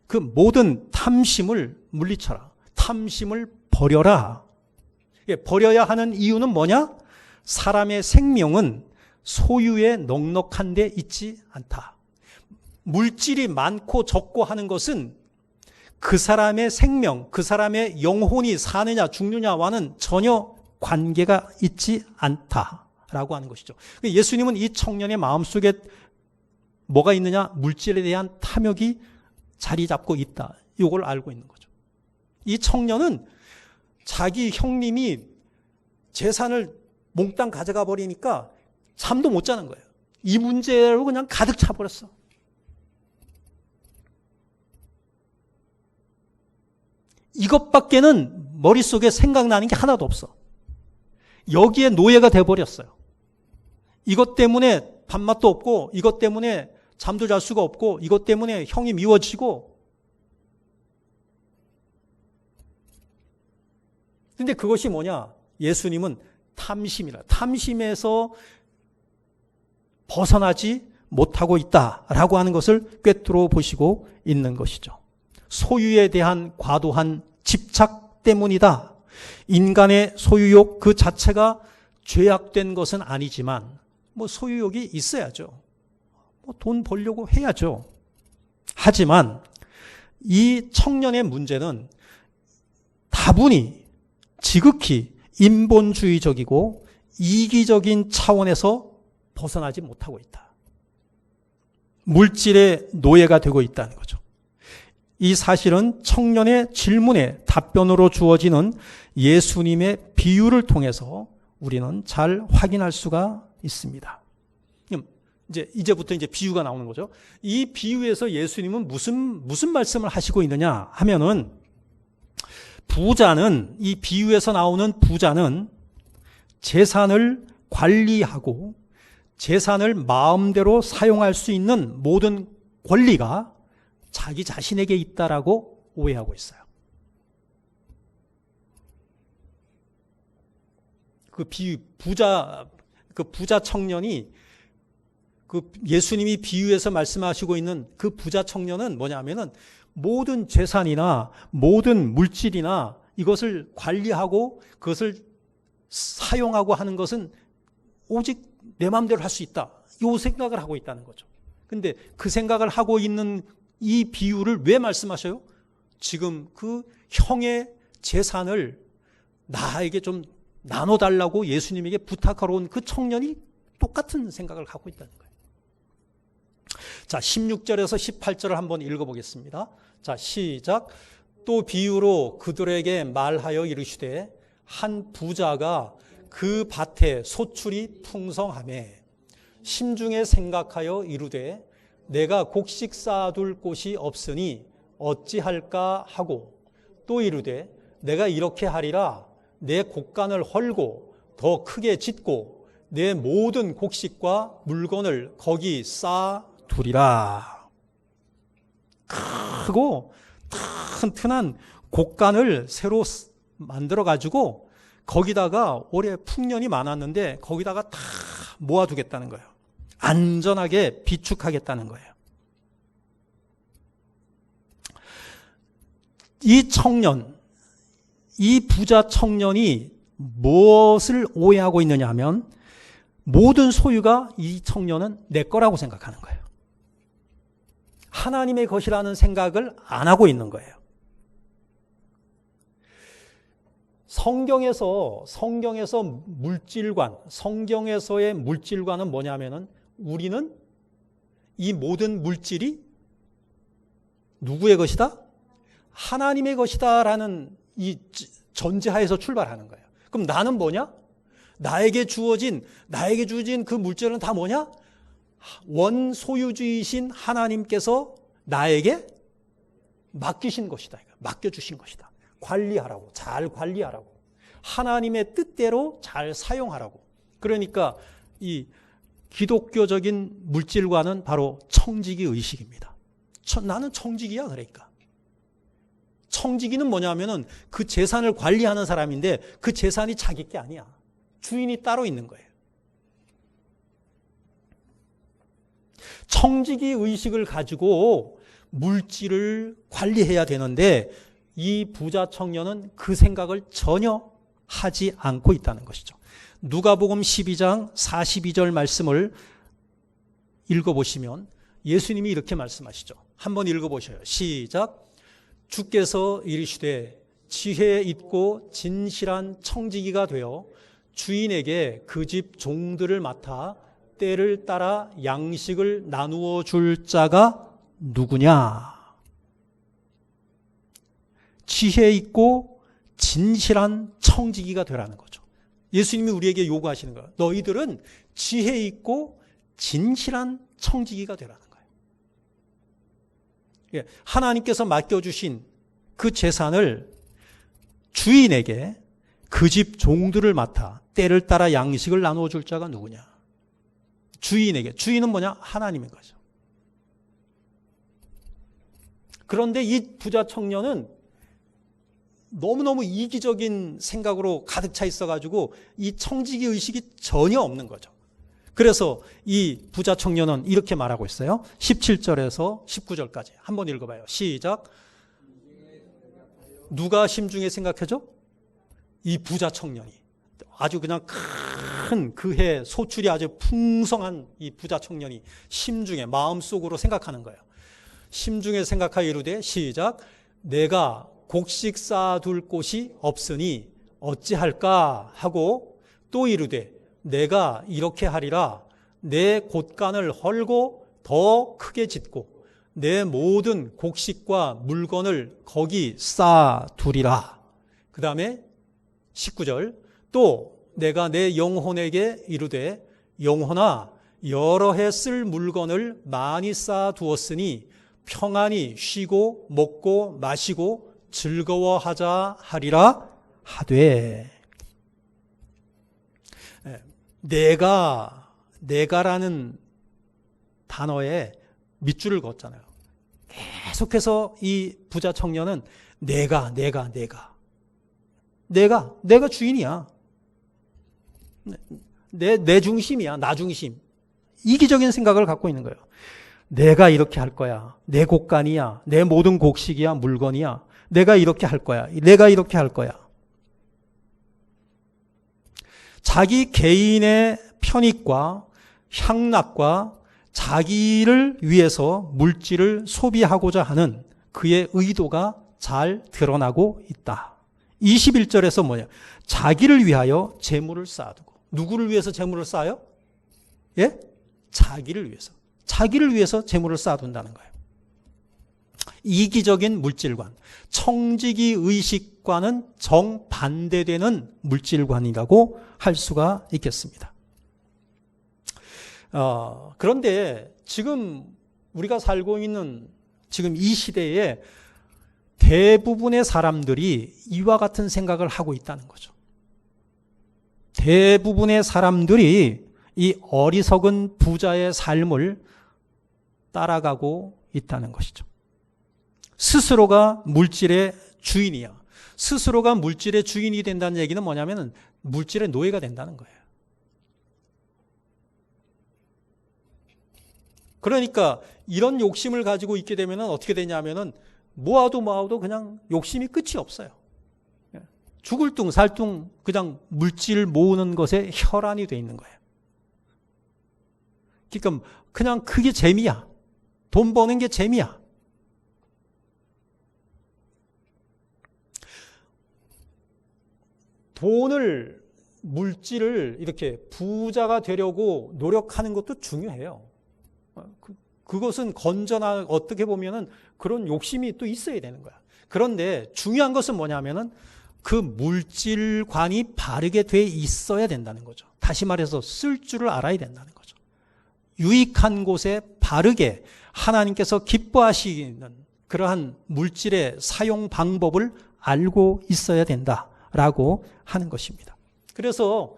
그 모든 탐심을 물리쳐라. 탐심을 버려라. 버려야 하는 이유는 뭐냐? 사람의 생명은 소유에 넉넉한 데 있지 않다. 물질이 많고 적고 하는 것은 그 사람의 생명, 그 사람의 영혼이 사느냐 죽느냐와는 전혀 관계가 있지 않다라고 하는 것이죠. 예수님은 이 청년의 마음속에 뭐가 있느냐? 물질에 대한 탐욕이 자리 잡고 있다. 이걸 알고 있는 거죠. 이 청년은 자기 형님이 재산을 몽땅 가져가 버리니까 잠도 못 자는 거예요. 이 문제로 그냥 가득 차버렸어. 이것밖에는 머릿속에 생각나는 게 하나도 없어. 여기에 노예가 돼버렸어요. 이것 때문에 밥맛도 없고, 이것 때문에 잠도 잘 수가 없고, 이것 때문에 형이 미워지고. 근데 그것이 뭐냐? 예수님은 탐심이라. 탐심에서 벗어나지 못하고 있다라고 하는 것을 꿰뚫어 보시고 있는 것이죠. 소유에 대한 과도한 집착 때문이다. 인간의 소유욕 그 자체가 죄악된 것은 아니지만 소유욕이 있어야죠. 돈 벌려고 해야죠. 하지만 이 청년의 문제는 다분히 지극히 인본주의적이고 이기적인 차원에서 벗어나지 못하고 있다. 물질의 노예가 되고 있다는 거죠. 이 사실은 청년의 질문에 답변으로 주어지는 예수님의 비유를 통해서 우리는 잘 확인할 수가 있습니다. 이제부터 비유가 나오는 거죠. 이 비유에서 예수님은 무슨 말씀을 하시고 있느냐 하면은, 이 비유에서 나오는 부자는 재산을 관리하고 재산을 마음대로 사용할 수 있는 모든 권리가 자기 자신에게 있다라고 오해하고 있어요. 그 부자 청년이 그 예수님이 비유해서 말씀하시고 있는 그 부자 청년은 뭐냐면은 모든 재산이나 모든 물질이나 이것을 관리하고 그것을 사용하고 하는 것은 오직 내 마음대로 할 수 있다. 이 생각을 하고 있다는 거죠. 근데 그 생각을 하고 있는 이 비유를 왜 말씀하셔요? 지금 그 형의 재산을 나에게 좀 나눠달라고 예수님에게 부탁하러 온 그 청년이 똑같은 생각을 갖고 있다는 거예요. 자, 16절에서 18절을 한번 읽어보겠습니다. 자, 시작. 또 비유로 그들에게 말하여 이르시되 한 부자가 그 밭에 소출이 풍성하매 심중에 생각하여 이르되 내가 곡식 쌓아둘 곳이 없으니 어찌할까 하고 또 이르되 내가 이렇게 하리라 내 곡간을 헐고 더 크게 짓고 내 모든 곡식과 물건을 거기 쌓아두리라. 크고 튼튼한 곡간을 새로 만들어 가지고 거기다가 올해 풍년이 많았는데 거기다가 다 모아두겠다는 거예요. 안전하게 비축하겠다는 거예요. 이 청년, 이 부자 청년이 무엇을 오해하고 있느냐 하면 모든 소유가 이 청년은 내 거라고 생각하는 거예요. 하나님의 것이라는 생각을 안 하고 있는 거예요. 성경에서 물질관, 성경에서의 물질관은 뭐냐면은 우리는 이 모든 물질이 누구의 것이다? 하나님의 것이다라는 이 전제하에서 출발하는 거예요. 그럼 나는 뭐냐? 나에게 주어진 그 물질은 다 뭐냐? 원소유주이신 하나님께서 나에게 맡기신 것이다. 맡겨주신 것이다. 관리하라고, 잘 관리하라고. 하나님의 뜻대로 잘 사용하라고. 그러니까 이 기독교적인 물질과는 바로 청지기 의식입니다. 나는 청지기야, 그러니까. 청지기는 뭐냐면은 그 재산을 관리하는 사람인데 그 재산이 자기 게 아니야. 주인이 따로 있는 거예요. 청지기 의식을 가지고 물질을 관리해야 되는데 이 부자 청년은 그 생각을 전혀 하지 않고 있다는 것이죠. 누가복음 12장 42절 말씀을 읽어보시면 예수님이 이렇게 말씀하시죠. 한번 읽어보셔요. 시작. 주께서 이르시되 지혜 있고 진실한 청지기가 되어 주인에게 그 집 종들을 맡아 때를 따라 양식을 나누어 줄 자가 누구냐? 지혜 있고 진실한 청지기가 되라는 거죠. 예수님이 우리에게 요구하시는 거예요. 너희들은 지혜 있고 진실한 청지기가 되라는 거예요. 하나님께서 맡겨주신 그 재산을 주인에게 그 집 종들을 맡아 때를 따라 양식을 나누어 줄 자가 누구냐? 주인에게. 주인은 뭐냐? 하나님인 거죠. 그런데 이 부자 청년은 너무너무 이기적인 생각으로 가득 차 있어가지고 이 청지기 의식이 전혀 없는 거죠. 그래서 이 부자 청년은 이렇게 말하고 있어요. 17절에서 19절까지 한번 읽어봐요. 시작. 누가 심중에 생각하죠? 이 부자 청년이. 아주 그냥 큰 그해 소출이 아주 풍성한 이 부자 청년이 심중에 마음속으로 생각하는 거예요. 심중에 생각하여 이르되 시작. 내가 곡식 쌓아둘 곳이 없으니 어찌할까 하고 또 이르되 내가 이렇게 하리라 내 곳간을 헐고 더 크게 짓고 내 모든 곡식과 물건을 거기 쌓아두리라. 그 다음에 19절 또 내가 내 영혼에게 이르되 영혼아 여러 해 쓸 물건을 많이 쌓아두었으니 평안히 쉬고 먹고 마시고 즐거워하자 하리라 하되. 내가라는 단어에 밑줄을 그었잖아요. 계속해서 이 부자 청년은 내가 주인이야. 내 중심이야. 나 중심. 이기적인 생각을 갖고 있는 거예요. 내가 이렇게 할 거야. 내 곡간이야. 내 모든 곡식이야. 물건이야. 내가 이렇게 할 거야. 내가 이렇게 할 거야. 자기 개인의 편익과 향락과 자기를 위해서 물질을 소비하고자 하는 그의 의도가 잘 드러나고 있다. 21절에서 뭐냐? 자기를 위하여 재물을 쌓아두고. 누구를 위해서 재물을 쌓아요? 예? 자기를 위해서. 자기를 위해서 재물을 쌓아둔다는 거예요. 이기적인 물질관, 청지기 의식과는 정반대되는 물질관이라고 할 수가 있겠습니다. 그런데 지금 우리가 살고 있는 지금 이 시대에 대부분의 사람들이 이와 같은 생각을 하고 있다는 거죠. 대부분의 사람들이 이 어리석은 부자의 삶을 따라가고 있다는 것이죠. 스스로가 물질의 주인이야. 스스로가 물질의 주인이 된다는 얘기는 뭐냐면 물질의 노예가 된다는 거예요. 그러니까 이런 욕심을 가지고 있게 되면 어떻게 되냐면은 모아도 그냥 욕심이 끝이 없어요. 죽을 둥 살 둥 그냥 물질 모으는 것에 혈안이 돼 있는 거예요. 그러니까 그냥 그게 재미야. 돈 버는 게 재미야. 물질을 이렇게 부자가 되려고 노력하는 것도 중요해요. 그것은 건전한, 어떻게 보면은 그런 욕심이 또 있어야 되는 거야. 그런데 중요한 것은 뭐냐면은 그 물질관이 바르게 돼 있어야 된다는 거죠. 다시 말해서 쓸 줄을 알아야 된다는 거죠. 유익한 곳에 바르게 하나님께서 기뻐하시는 그러한 물질의 사용 방법을 알고 있어야 된다라고 하는 것입니다. 그래서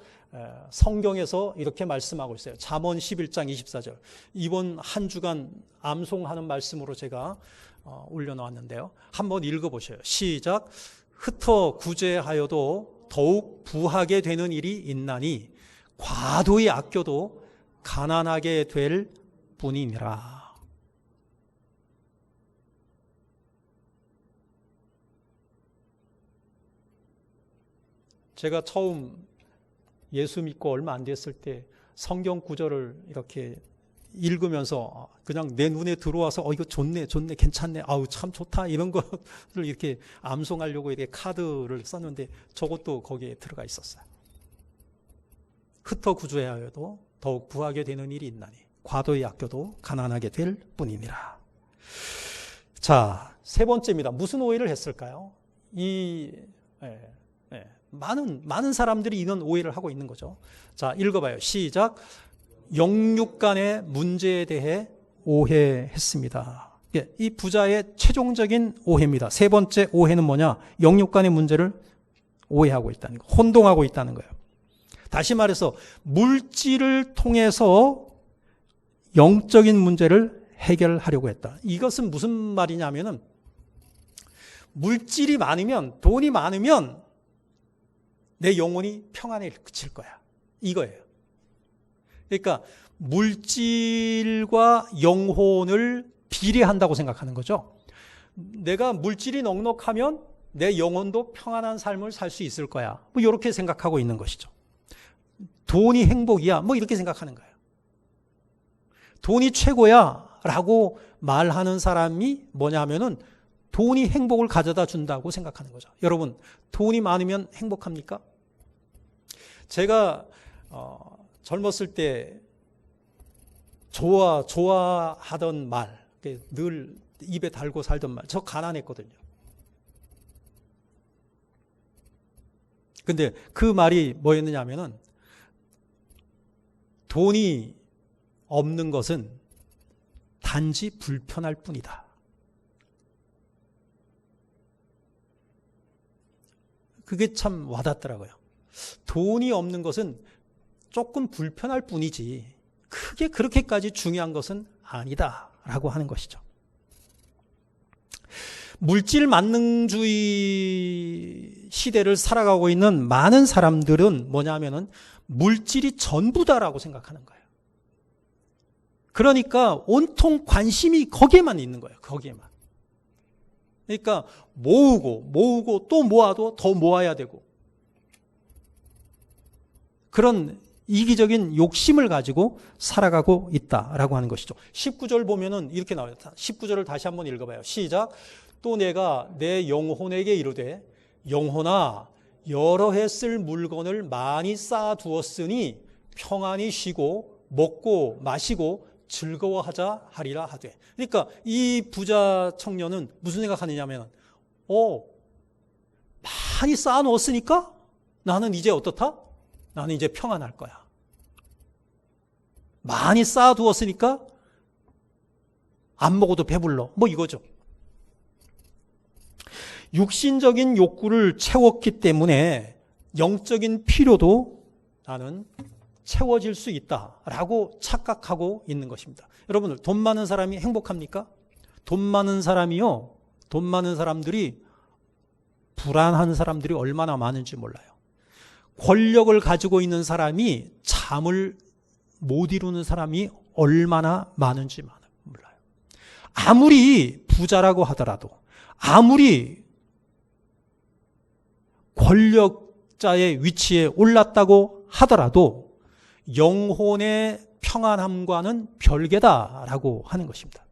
성경에서 이렇게 말씀하고 있어요. 잠언 11장 24절. 이번 한 주간 암송하는 말씀으로 제가 올려놓았는데요. 한번 읽어보셔요. 시작. 흩어 구제하여도 더욱 부하게 되는 일이 있나니 과도히 아껴도 가난하게 될 뿐이니라. 제가 처음 예수 믿고 얼마 안 됐을 때 성경 구절을 이렇게 읽으면서 그냥 내 눈에 들어와서 이거 좋네 괜찮네 아우 참 좋다 이런 것을 이렇게 암송하려고 이렇게 카드를 썼는데 저것도 거기에 들어가 있었어요. 흩어 구제하여도 더욱 부하게 되는 일이 있나니 과도히 아껴도 가난하게 될 뿐이니라. 자, 세 번째입니다. 무슨 오해를 했을까요? 많은 사람들이 이런 오해를 하고 있는 거죠. 자, 읽어봐요. 시작. 영육 간의 문제에 대해 오해했습니다. 이 부자의 최종적인 오해입니다. 세 번째 오해는 뭐냐? 영육 간의 문제를 오해하고 있다는 거, 혼동하고 있다는 거예요. 다시 말해서 물질을 통해서 영적인 문제를 해결하려고 했다. 이것은 무슨 말이냐면은 물질이 많으면, 돈이 많으면 내 영혼이 평안에 그칠 거야. 이거예요. 그러니까 물질과 영혼을 비례한다고 생각하는 거죠. 내가 물질이 넉넉하면 내 영혼도 평안한 삶을 살 수 있을 거야. 뭐 이렇게 생각하고 있는 것이죠. 돈이 행복이야. 뭐 이렇게 생각하는 거예요. 돈이 최고야 라고 말하는 사람이 뭐냐 하면은 돈이 행복을 가져다 준다고 생각하는 거죠. 여러분, 돈이 많으면 행복합니까? 제가 젊었을 때 좋아하던 말, 늘 입에 달고 살던 말, 저 가난했거든요. 근데 그 말이 뭐였느냐 하면은 돈이 없는 것은 단지 불편할 뿐이다. 그게 참 와닿더라고요. 돈이 없는 것은 조금 불편할 뿐이지 크게 그렇게까지 중요한 것은 아니다라고 하는 것이죠. 물질 만능주의 시대를 살아가고 있는 많은 사람들은 뭐냐면은 물질이 전부다라고 생각하는 거예요. 그러니까 온통 관심이 거기에만 있는 거예요. 거기에만. 그러니까 모으고 또 모아도 더 모아야 되고 그런 이기적인 욕심을 가지고 살아가고 있다라고 하는 것이죠. 19절 보면은 이렇게 나와요. 19절을 다시 한번 읽어봐요. 시작. 또 내가 내 영혼에게 이르되 영혼아 여러 해 쓸 물건을 많이 쌓아두었으니 평안히 쉬고 먹고 마시고 즐거워하자 하리라 하되. 그러니까 이 부자 청년은 무슨 생각하느냐면 많이 쌓아놓았으니까 나는 이제 어떻다? 나는 이제 평안할 거야. 많이 쌓아두었으니까 안 먹어도 배불러. 뭐 이거죠. 육신적인 욕구를 채웠기 때문에 영적인 필요도 나는 채워질 수 있다라고 착각하고 있는 것입니다. 여러분들 돈 많은 사람이 행복합니까? 돈 많은 사람이요. 돈 많은 사람들이 불안한 사람들이 얼마나 많은지 몰라요. 권력을 가지고 있는 사람이 잠을 못 이루는 사람이 얼마나 많은지 몰라요. 아무리 부자라고 하더라도 아무리 권력자의 위치에 올랐다고 하더라도 영혼의 평안함과는 별개다라고 하는 것입니다.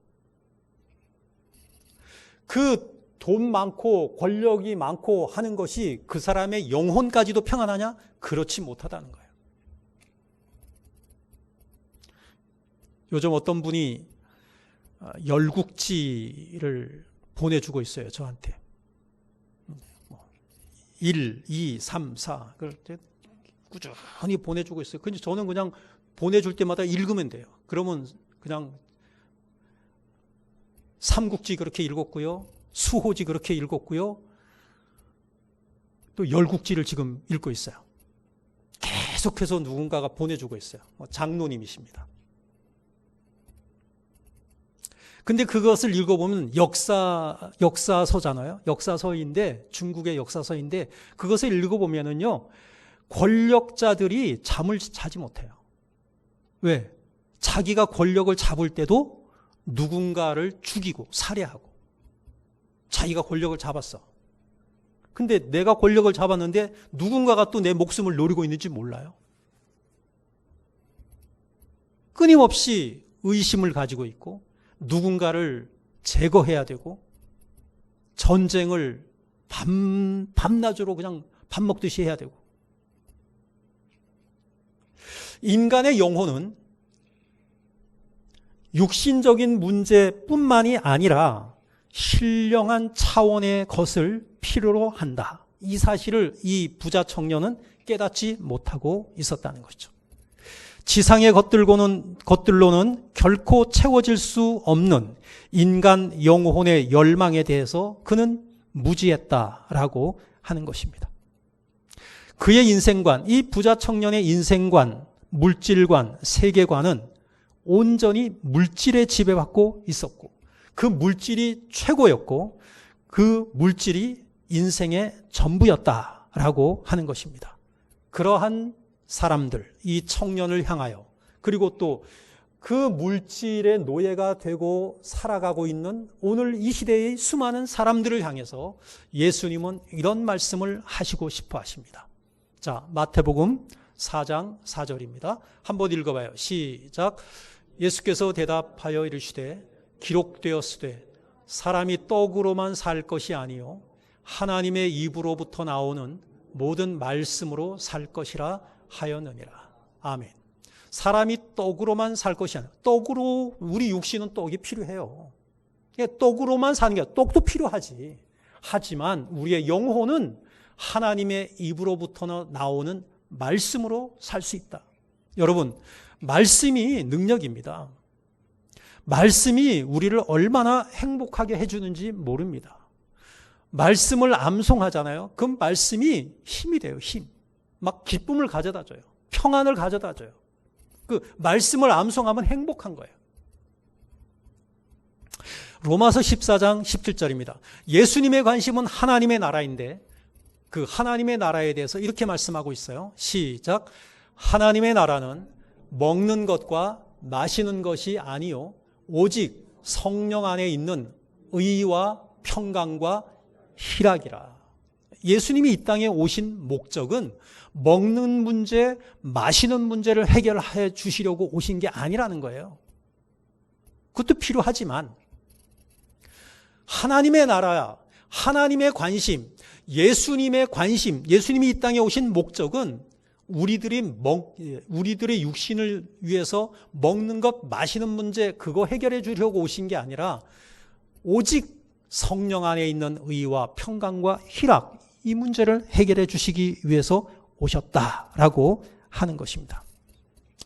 그 돈 많고 권력이 많고 하는 것이 그 사람의 영혼까지도 평안하냐? 그렇지 못하다는 거예요. 요즘 어떤 분이 열국지를 보내주고 있어요. 저한테. 1, 2, 3, 4 그렇게 꾸준히 보내주고 있어요. 근데 저는 그냥 보내줄 때마다 읽으면 돼요. 그러면 그냥 삼국지 그렇게 읽었고요. 수호지 그렇게 읽었고요. 또 열국지를 지금 읽고 있어요. 계속해서 누군가가 보내주고 있어요. 장로님이십니다. 근데 그것을 읽어보면 역사서잖아요. 역사서인데, 중국의 역사서인데, 그것을 읽어보면은요, 권력자들이 잠을 자지 못해요. 왜? 자기가 권력을 잡을 때도 누군가를 죽이고 살해하고, 자기가 권력을 잡았어. 근데 내가 권력을 잡았는데 누군가가 또 내 목숨을 노리고 있는지 몰라요. 끊임없이 의심을 가지고 있고, 누군가를 제거해야 되고 전쟁을 밤낮으로 그냥 밥 먹듯이 해야 되고 인간의 영혼은 육신적인 문제뿐만이 아니라 신령한 차원의 것을 필요로 한다. 이 사실을 이 부자 청년은 깨닫지 못하고 있었다는 것이죠. 지상의 것들로는 결코 채워질 수 없는 인간 영혼의 열망에 대해서 그는 무지했다라고 하는 것입니다. 그의 인생관, 이 부자 청년의 인생관, 물질관, 세계관은 온전히 물질에 지배받고 있었고 그 물질이 최고였고 그 물질이 인생의 전부였다라고 하는 것입니다. 그러한 사람들, 이 청년을 향하여 그리고 또 그 물질의 노예가 되고 살아가고 있는 오늘 이 시대의 수많은 사람들을 향해서 예수님은 이런 말씀을 하시고 싶어 하십니다. 자, 마태복음 4장 4절입니다. 한번 읽어봐요. 시작. 예수께서 대답하여 이르시되 기록되었으되 사람이 떡으로만 살 것이 아니요 하나님의 입으로부터 나오는 모든 말씀으로 살 것이라 하였느니라. 아멘. 사람이 떡으로만 살 것이 아니라 떡으로 우리 육신은 떡이 필요해요. 떡으로만 사는 게 아니라 떡도 필요하지. 하지만 우리의 영혼은 하나님의 입으로부터 나오는 말씀으로 살 수 있다. 여러분, 말씀이 능력입니다. 말씀이 우리를 얼마나 행복하게 해주는지 모릅니다. 말씀을 암송하잖아요. 그 말씀이 힘이 돼요. 힘. 막 기쁨을 가져다 줘요. 평안을 가져다 줘요. 그 말씀을 암송하면 행복한 거예요. 로마서 14장 17절입니다. 예수님의 관심은 하나님의 나라인데 그 하나님의 나라에 대해서 이렇게 말씀하고 있어요. 시작. 하나님의 나라는 먹는 것과 마시는 것이 아니요 오직 성령 안에 있는 의와 평강과 희락이라. 예수님이 이 땅에 오신 목적은 먹는 문제, 마시는 문제를 해결해 주시려고 오신 게 아니라는 거예요. 그것도 필요하지만 하나님의 나라, 하나님의 관심, 예수님의 관심, 예수님이 이 땅에 오신 목적은 우리들의 육신을 위해서 먹는 것, 마시는 문제 그거 해결해 주려고 오신 게 아니라 오직 성령 안에 있는 의와 평강과 희락 이 문제를 해결해 주시기 위해서 오셨다라고 하는 것입니다.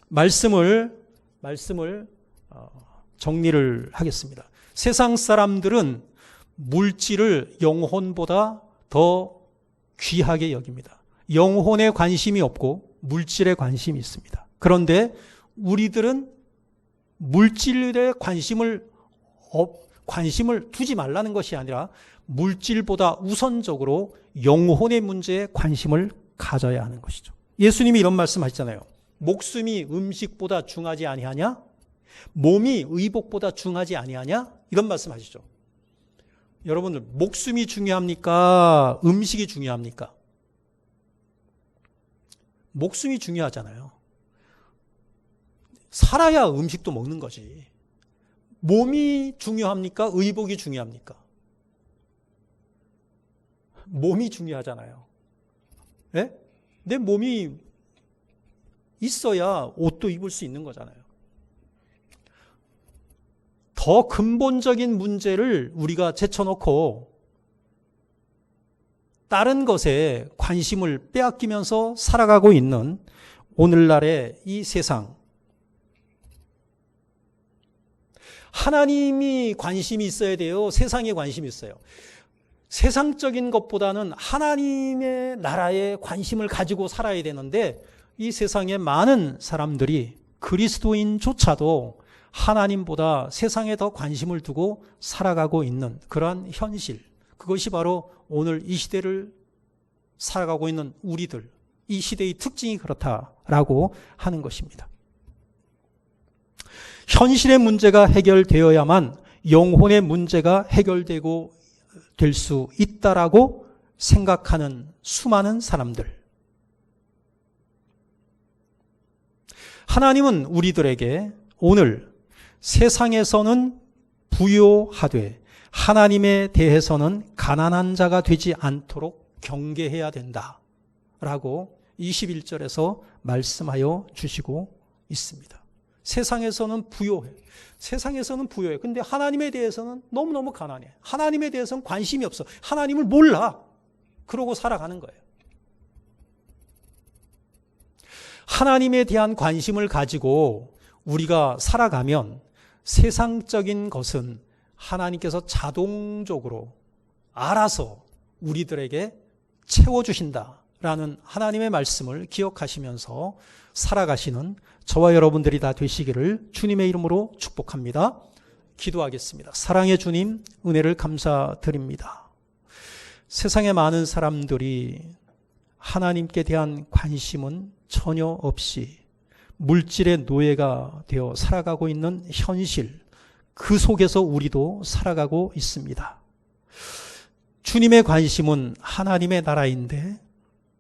말씀을 정리를 하겠습니다. 세상 사람들은 물질을 영혼보다 더 귀하게 여깁니다. 영혼에 관심이 없고 물질에 관심이 있습니다. 그런데 우리들은 물질에 관심을 두지 말라는 것이 아니라 물질보다 우선적으로 영혼의 문제에 관심을 가져야 하는 것이죠. 예수님이 이런 말씀 하시잖아요. 목숨이 음식보다 중하지 아니하냐? 몸이 의복보다 중하지 아니하냐? 이런 말씀 하시죠. 여러분들 목숨이 중요합니까? 음식이 중요합니까? 목숨이 중요하잖아요. 살아야 음식도 먹는 거지. 몸이 중요합니까? 의복이 중요합니까? 몸이 중요하잖아요. 네? 내 몸이 있어야 옷도 입을 수 있는 거잖아요. 더 근본적인 문제를 우리가 제쳐놓고 다른 것에 관심을 빼앗기면서 살아가고 있는 오늘날의 이 세상. 하나님이 관심이 있어야 돼요? 세상에 관심이 있어요? 세상적인 것보다는 하나님의 나라에 관심을 가지고 살아야 되는데 이 세상에 많은 사람들이 그리스도인조차도 하나님보다 세상에 더 관심을 두고 살아가고 있는 그러한 현실. 그것이 바로 오늘 이 시대를 살아가고 있는 우리들, 이 시대의 특징이 그렇다라고 하는 것입니다. 현실의 문제가 해결되어야만 영혼의 문제가 해결되고 될 수 있다라고 생각하는 수많은 사람들. 하나님은 우리들에게 오늘 세상에서는 부요하되 하나님에 대해서는 가난한 자가 되지 않도록 경계해야 된다라고 21절에서 말씀하여 주시고 있습니다. 세상에서는 부요해. 세상에서는 부요해. 근데 하나님에 대해서는 너무너무 가난해. 하나님에 대해서는 관심이 없어. 하나님을 몰라. 그러고 살아가는 거예요. 하나님에 대한 관심을 가지고 우리가 살아가면 세상적인 것은 하나님께서 자동적으로 알아서 우리들에게 채워주신다라는 하나님의 말씀을 기억하시면서 살아가시는 저와 여러분들이 다 되시기를 주님의 이름으로 축복합니다. 기도하겠습니다. 사랑의 주님, 은혜를 감사드립니다. 세상에 많은 사람들이 하나님께 대한 관심은 전혀 없이 물질의 노예가 되어 살아가고 있는 현실, 그 속에서 우리도 살아가고 있습니다. 주님의 관심은 하나님의 나라인데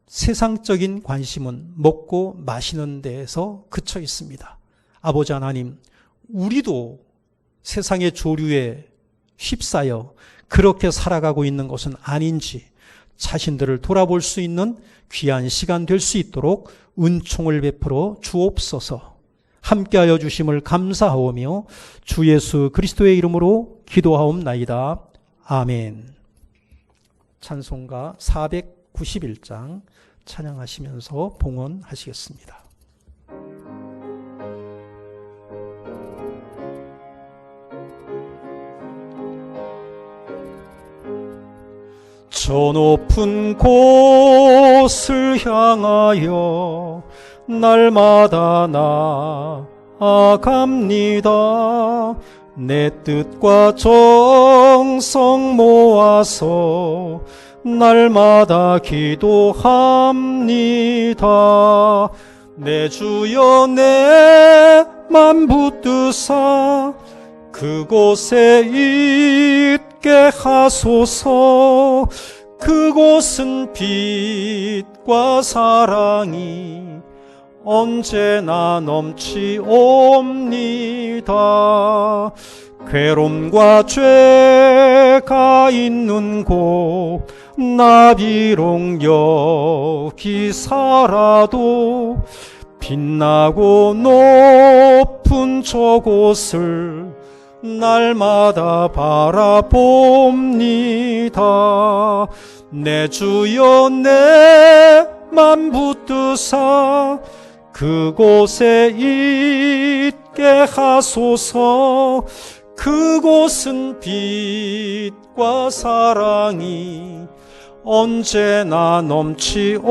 세상적인 관심은 먹고 마시는 데에서 그쳐 있습니다. 아버지 하나님, 우리도 세상의 조류에 휩싸여 그렇게 살아가고 있는 것은 아닌지 자신들을 돌아볼 수 있는 귀한 시간 될 수 있도록 은총을 베풀어 주옵소서. 함께하여 주심을 감사하오며 주 예수 그리스도의 이름으로 기도하옵나이다. 아멘. 찬송가 491장 찬양하시면서 봉헌하시겠습니다. 저 높은 곳을 향하여 날마다 나아갑니다. 내 뜻과 정성 모아서 날마다 기도합니다. 내 주여 내 맘 붙드사 그곳에 있게 하소서. 그곳은 빛과 사랑이 언제나 넘치옵니다. 괴로움과 죄가 있는 곳 나 비록 여기 살아도 빛나고 높은 저곳을 날마다 바라봅니다. 내 주여 내 맘 붙드사 그곳에 있게 하소서. 그곳은 빛과 사랑이 언제나 넘치옵니다.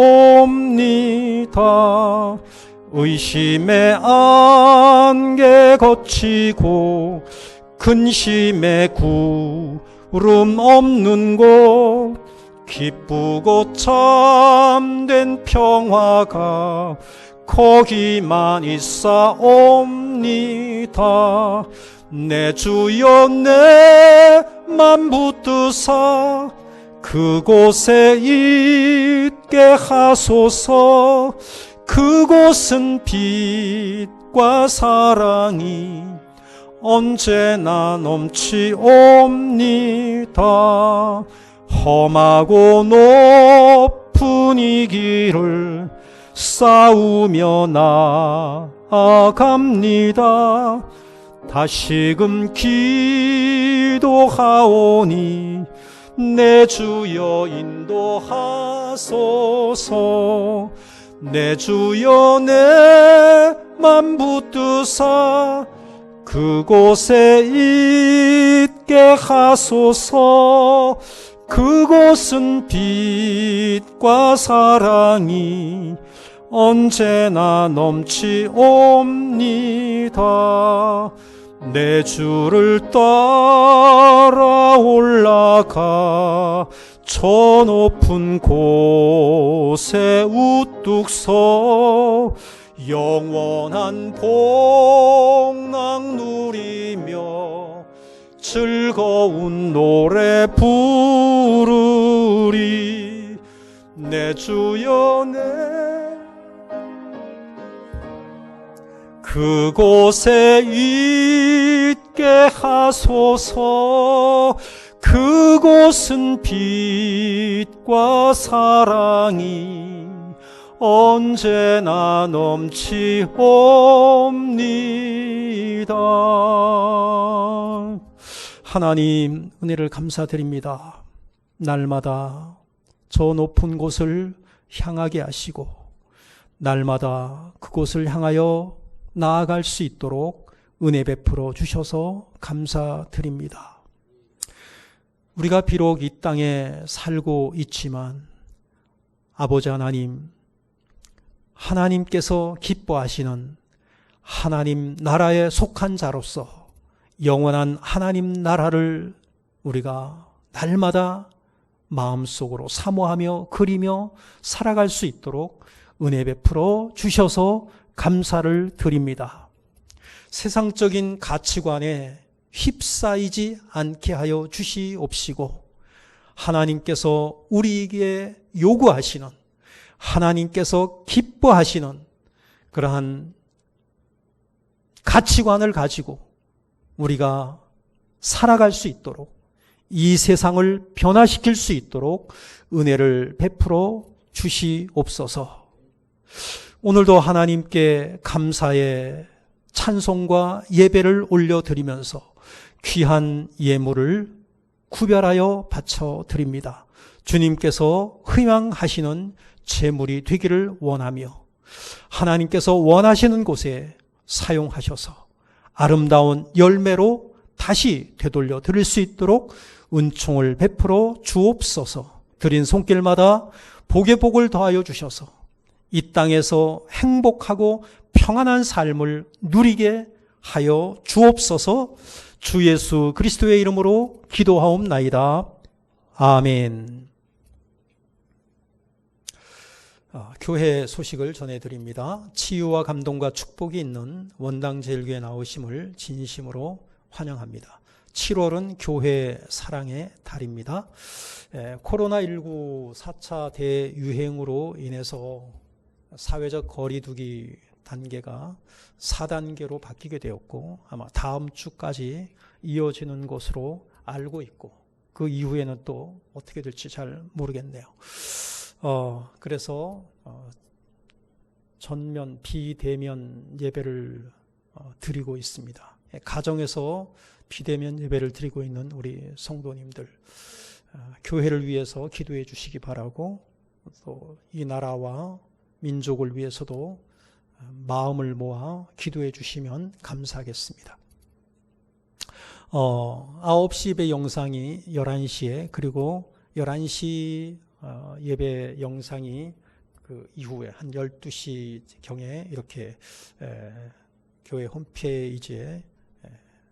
의심의 안개 거치고 근심의 구름 없는 곳 기쁘고 참된 평화가 거기만 있사옵니다. 내 주여 내 맘 붙드사 그곳에 있게 하소서. 그곳은 빛과 사랑이 언제나 넘치옵니다. 험하고 높은 이 길을 싸우며 나아갑니다. 다시금 기도하오니 내 주여 인도하소서. 내 주여 내 맘 붙드사 그곳에 있게 하소서. 그곳은 빛과 사랑이 언제나 넘치옵니다. 내 주를 따라 올라가 저 높은 곳에 우뚝 서 영원한 복락 누리며 즐거운 노래 부르리. 내 주여 내 그곳에 있게 하소서. 그곳은 빛과 사랑이 언제나 넘치옵니다. 하나님 은혜를 감사드립니다. 날마다 저 높은 곳을 향하게 하시고 날마다 그곳을 향하여 나아갈 수 있도록 은혜 베풀어 주셔서 감사드립니다. 우리가 비록 이 땅에 살고 있지만 아버지 하나님, 하나님께서 기뻐하시는 하나님 나라에 속한 자로서 영원한 하나님 나라를 우리가 날마다 마음속으로 사모하며 그리며 살아갈 수 있도록 은혜 베풀어 주셔서 감사를 드립니다. 세상적인 가치관에 휩싸이지 않게 하여 주시옵시고 하나님께서 우리에게 요구하시는 하나님께서 기뻐하시는 그러한 가치관을 가지고 우리가 살아갈 수 있도록 이 세상을 변화시킬 수 있도록 은혜를 베풀어 주시옵소서. 오늘도 하나님께 감사의 찬송과 예배를 올려드리면서 귀한 예물을 구별하여 바쳐드립니다. 주님께서 희망하시는 제물이 되기를 원하며 하나님께서 원하시는 곳에 사용하셔서 아름다운 열매로 다시 되돌려 드릴 수 있도록 은총을 베풀어 주옵소서. 드린 손길마다 복에 복을 더하여 주셔서 이 땅에서 행복하고 평안한 삶을 누리게 하여 주옵소서. 주 예수 그리스도의 이름으로 기도하옵나이다. 아멘. 교회 소식을 전해드립니다. 치유와 감동과 축복이 있는 원당제일교회 나오심을 진심으로 환영합니다. 7월은 교회 사랑의 달입니다. 코로나19 4차 대유행으로 인해서 사회적 거리두기 단계가 4단계로 바뀌게 되었고 아마 다음 주까지 이어지는 것으로 알고 있고 그 이후에는 또 어떻게 될지 잘 모르겠네요. 그래서 전면 비대면 예배를 드리고 있습니다. 가정에서 비대면 예배를 드리고 있는 우리 성도님들 교회를 위해서 기도해 주시기 바라고 또 이 나라와 민족을 위해서도 마음을 모아 기도해 주시면 감사하겠습니다. 9시 예배 영상이 11시에 그리고 11시 예배 영상이 그 이후에 한 12시경에 이렇게 교회 홈페이지에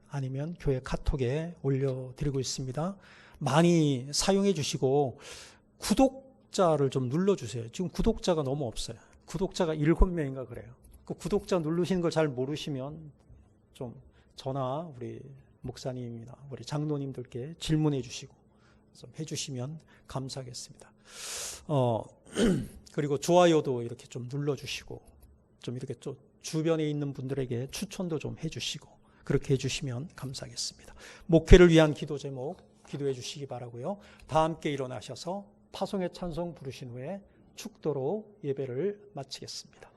아니면 교회 카톡에 올려드리고 있습니다. 많이 사용해 주시고 구독자를 좀 눌러주세요. 지금 구독자가 너무 없어요. 구독자가 7명인가 그래요. 그 구독자 누르시는 걸 잘 모르시면 좀 전화 우리 목사님이나 우리 장로님들께 질문해 주시고 좀 해주시면 감사하겠습니다. 그리고 좋아요도 이렇게 좀 눌러주시고 좀 이렇게 좀 주변에 있는 분들에게 추천도 좀 해주시고 그렇게 해주시면 감사하겠습니다. 목회를 위한 기도 제목 기도해 주시기 바라고요. 다 함께 일어나셔서 파송의 찬송 부르신 후에 축도로 예배를 마치겠습니다.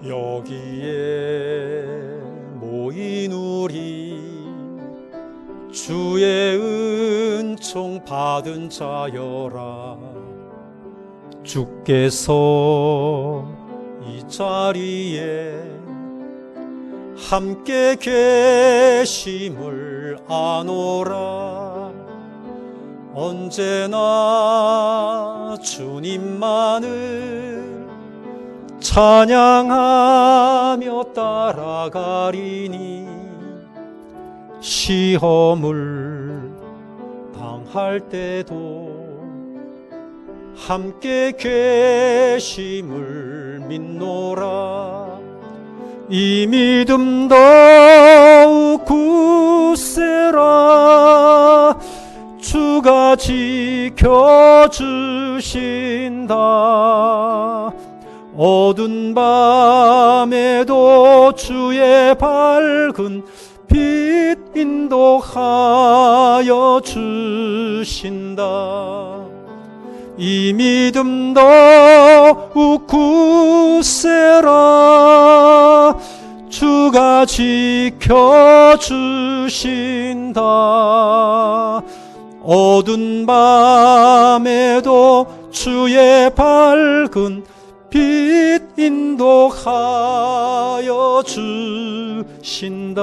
여기에 모인 우리 주의 은총 받은 자여라. 주께서 이 자리에 함께 계심을 아노라. 언제나 주님만을 찬양하며 따라가리니 시험을 당할 때도 함께 계심을 믿노라. 이 믿음 더욱 굳세라. 주가 지켜주신다. 어두운 밤에도 주의 밝은 빛 인도하여 주신다. 이 믿음 더욱 굳세라. 주가 지켜주신다. 어두운 밤에도 주의 밝은 빛 인도하여 주신다.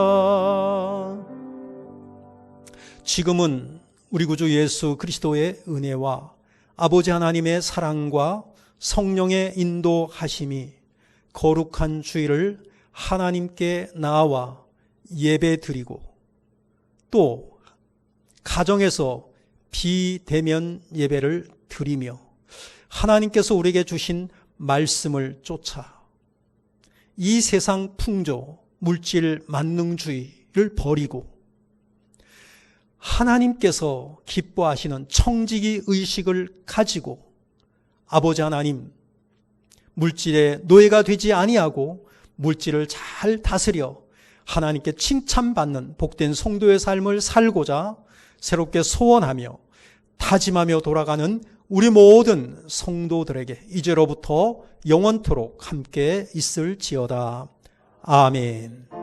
지금은 우리 구주 예수 그리스도의 은혜와 아버지 하나님의 사랑과 성령의 인도하심이 거룩한 주일을 하나님께 나와 예배드리고 또 가정에서 비대면 예배를 드리며 하나님께서 우리에게 주신 말씀을 쫓아 이 세상 풍조, 물질 만능주의를 버리고 하나님께서 기뻐하시는 청지기 의식을 가지고 아버지 하나님, 물질의 노예가 되지 아니하고 물질을 잘 다스려 하나님께 칭찬받는 복된 성도의 삶을 살고자 새롭게 소원하며 다짐하며 돌아가는 우리 모든 성도들에게 이제로부터 영원토록 함께 있을지어다. 아멘.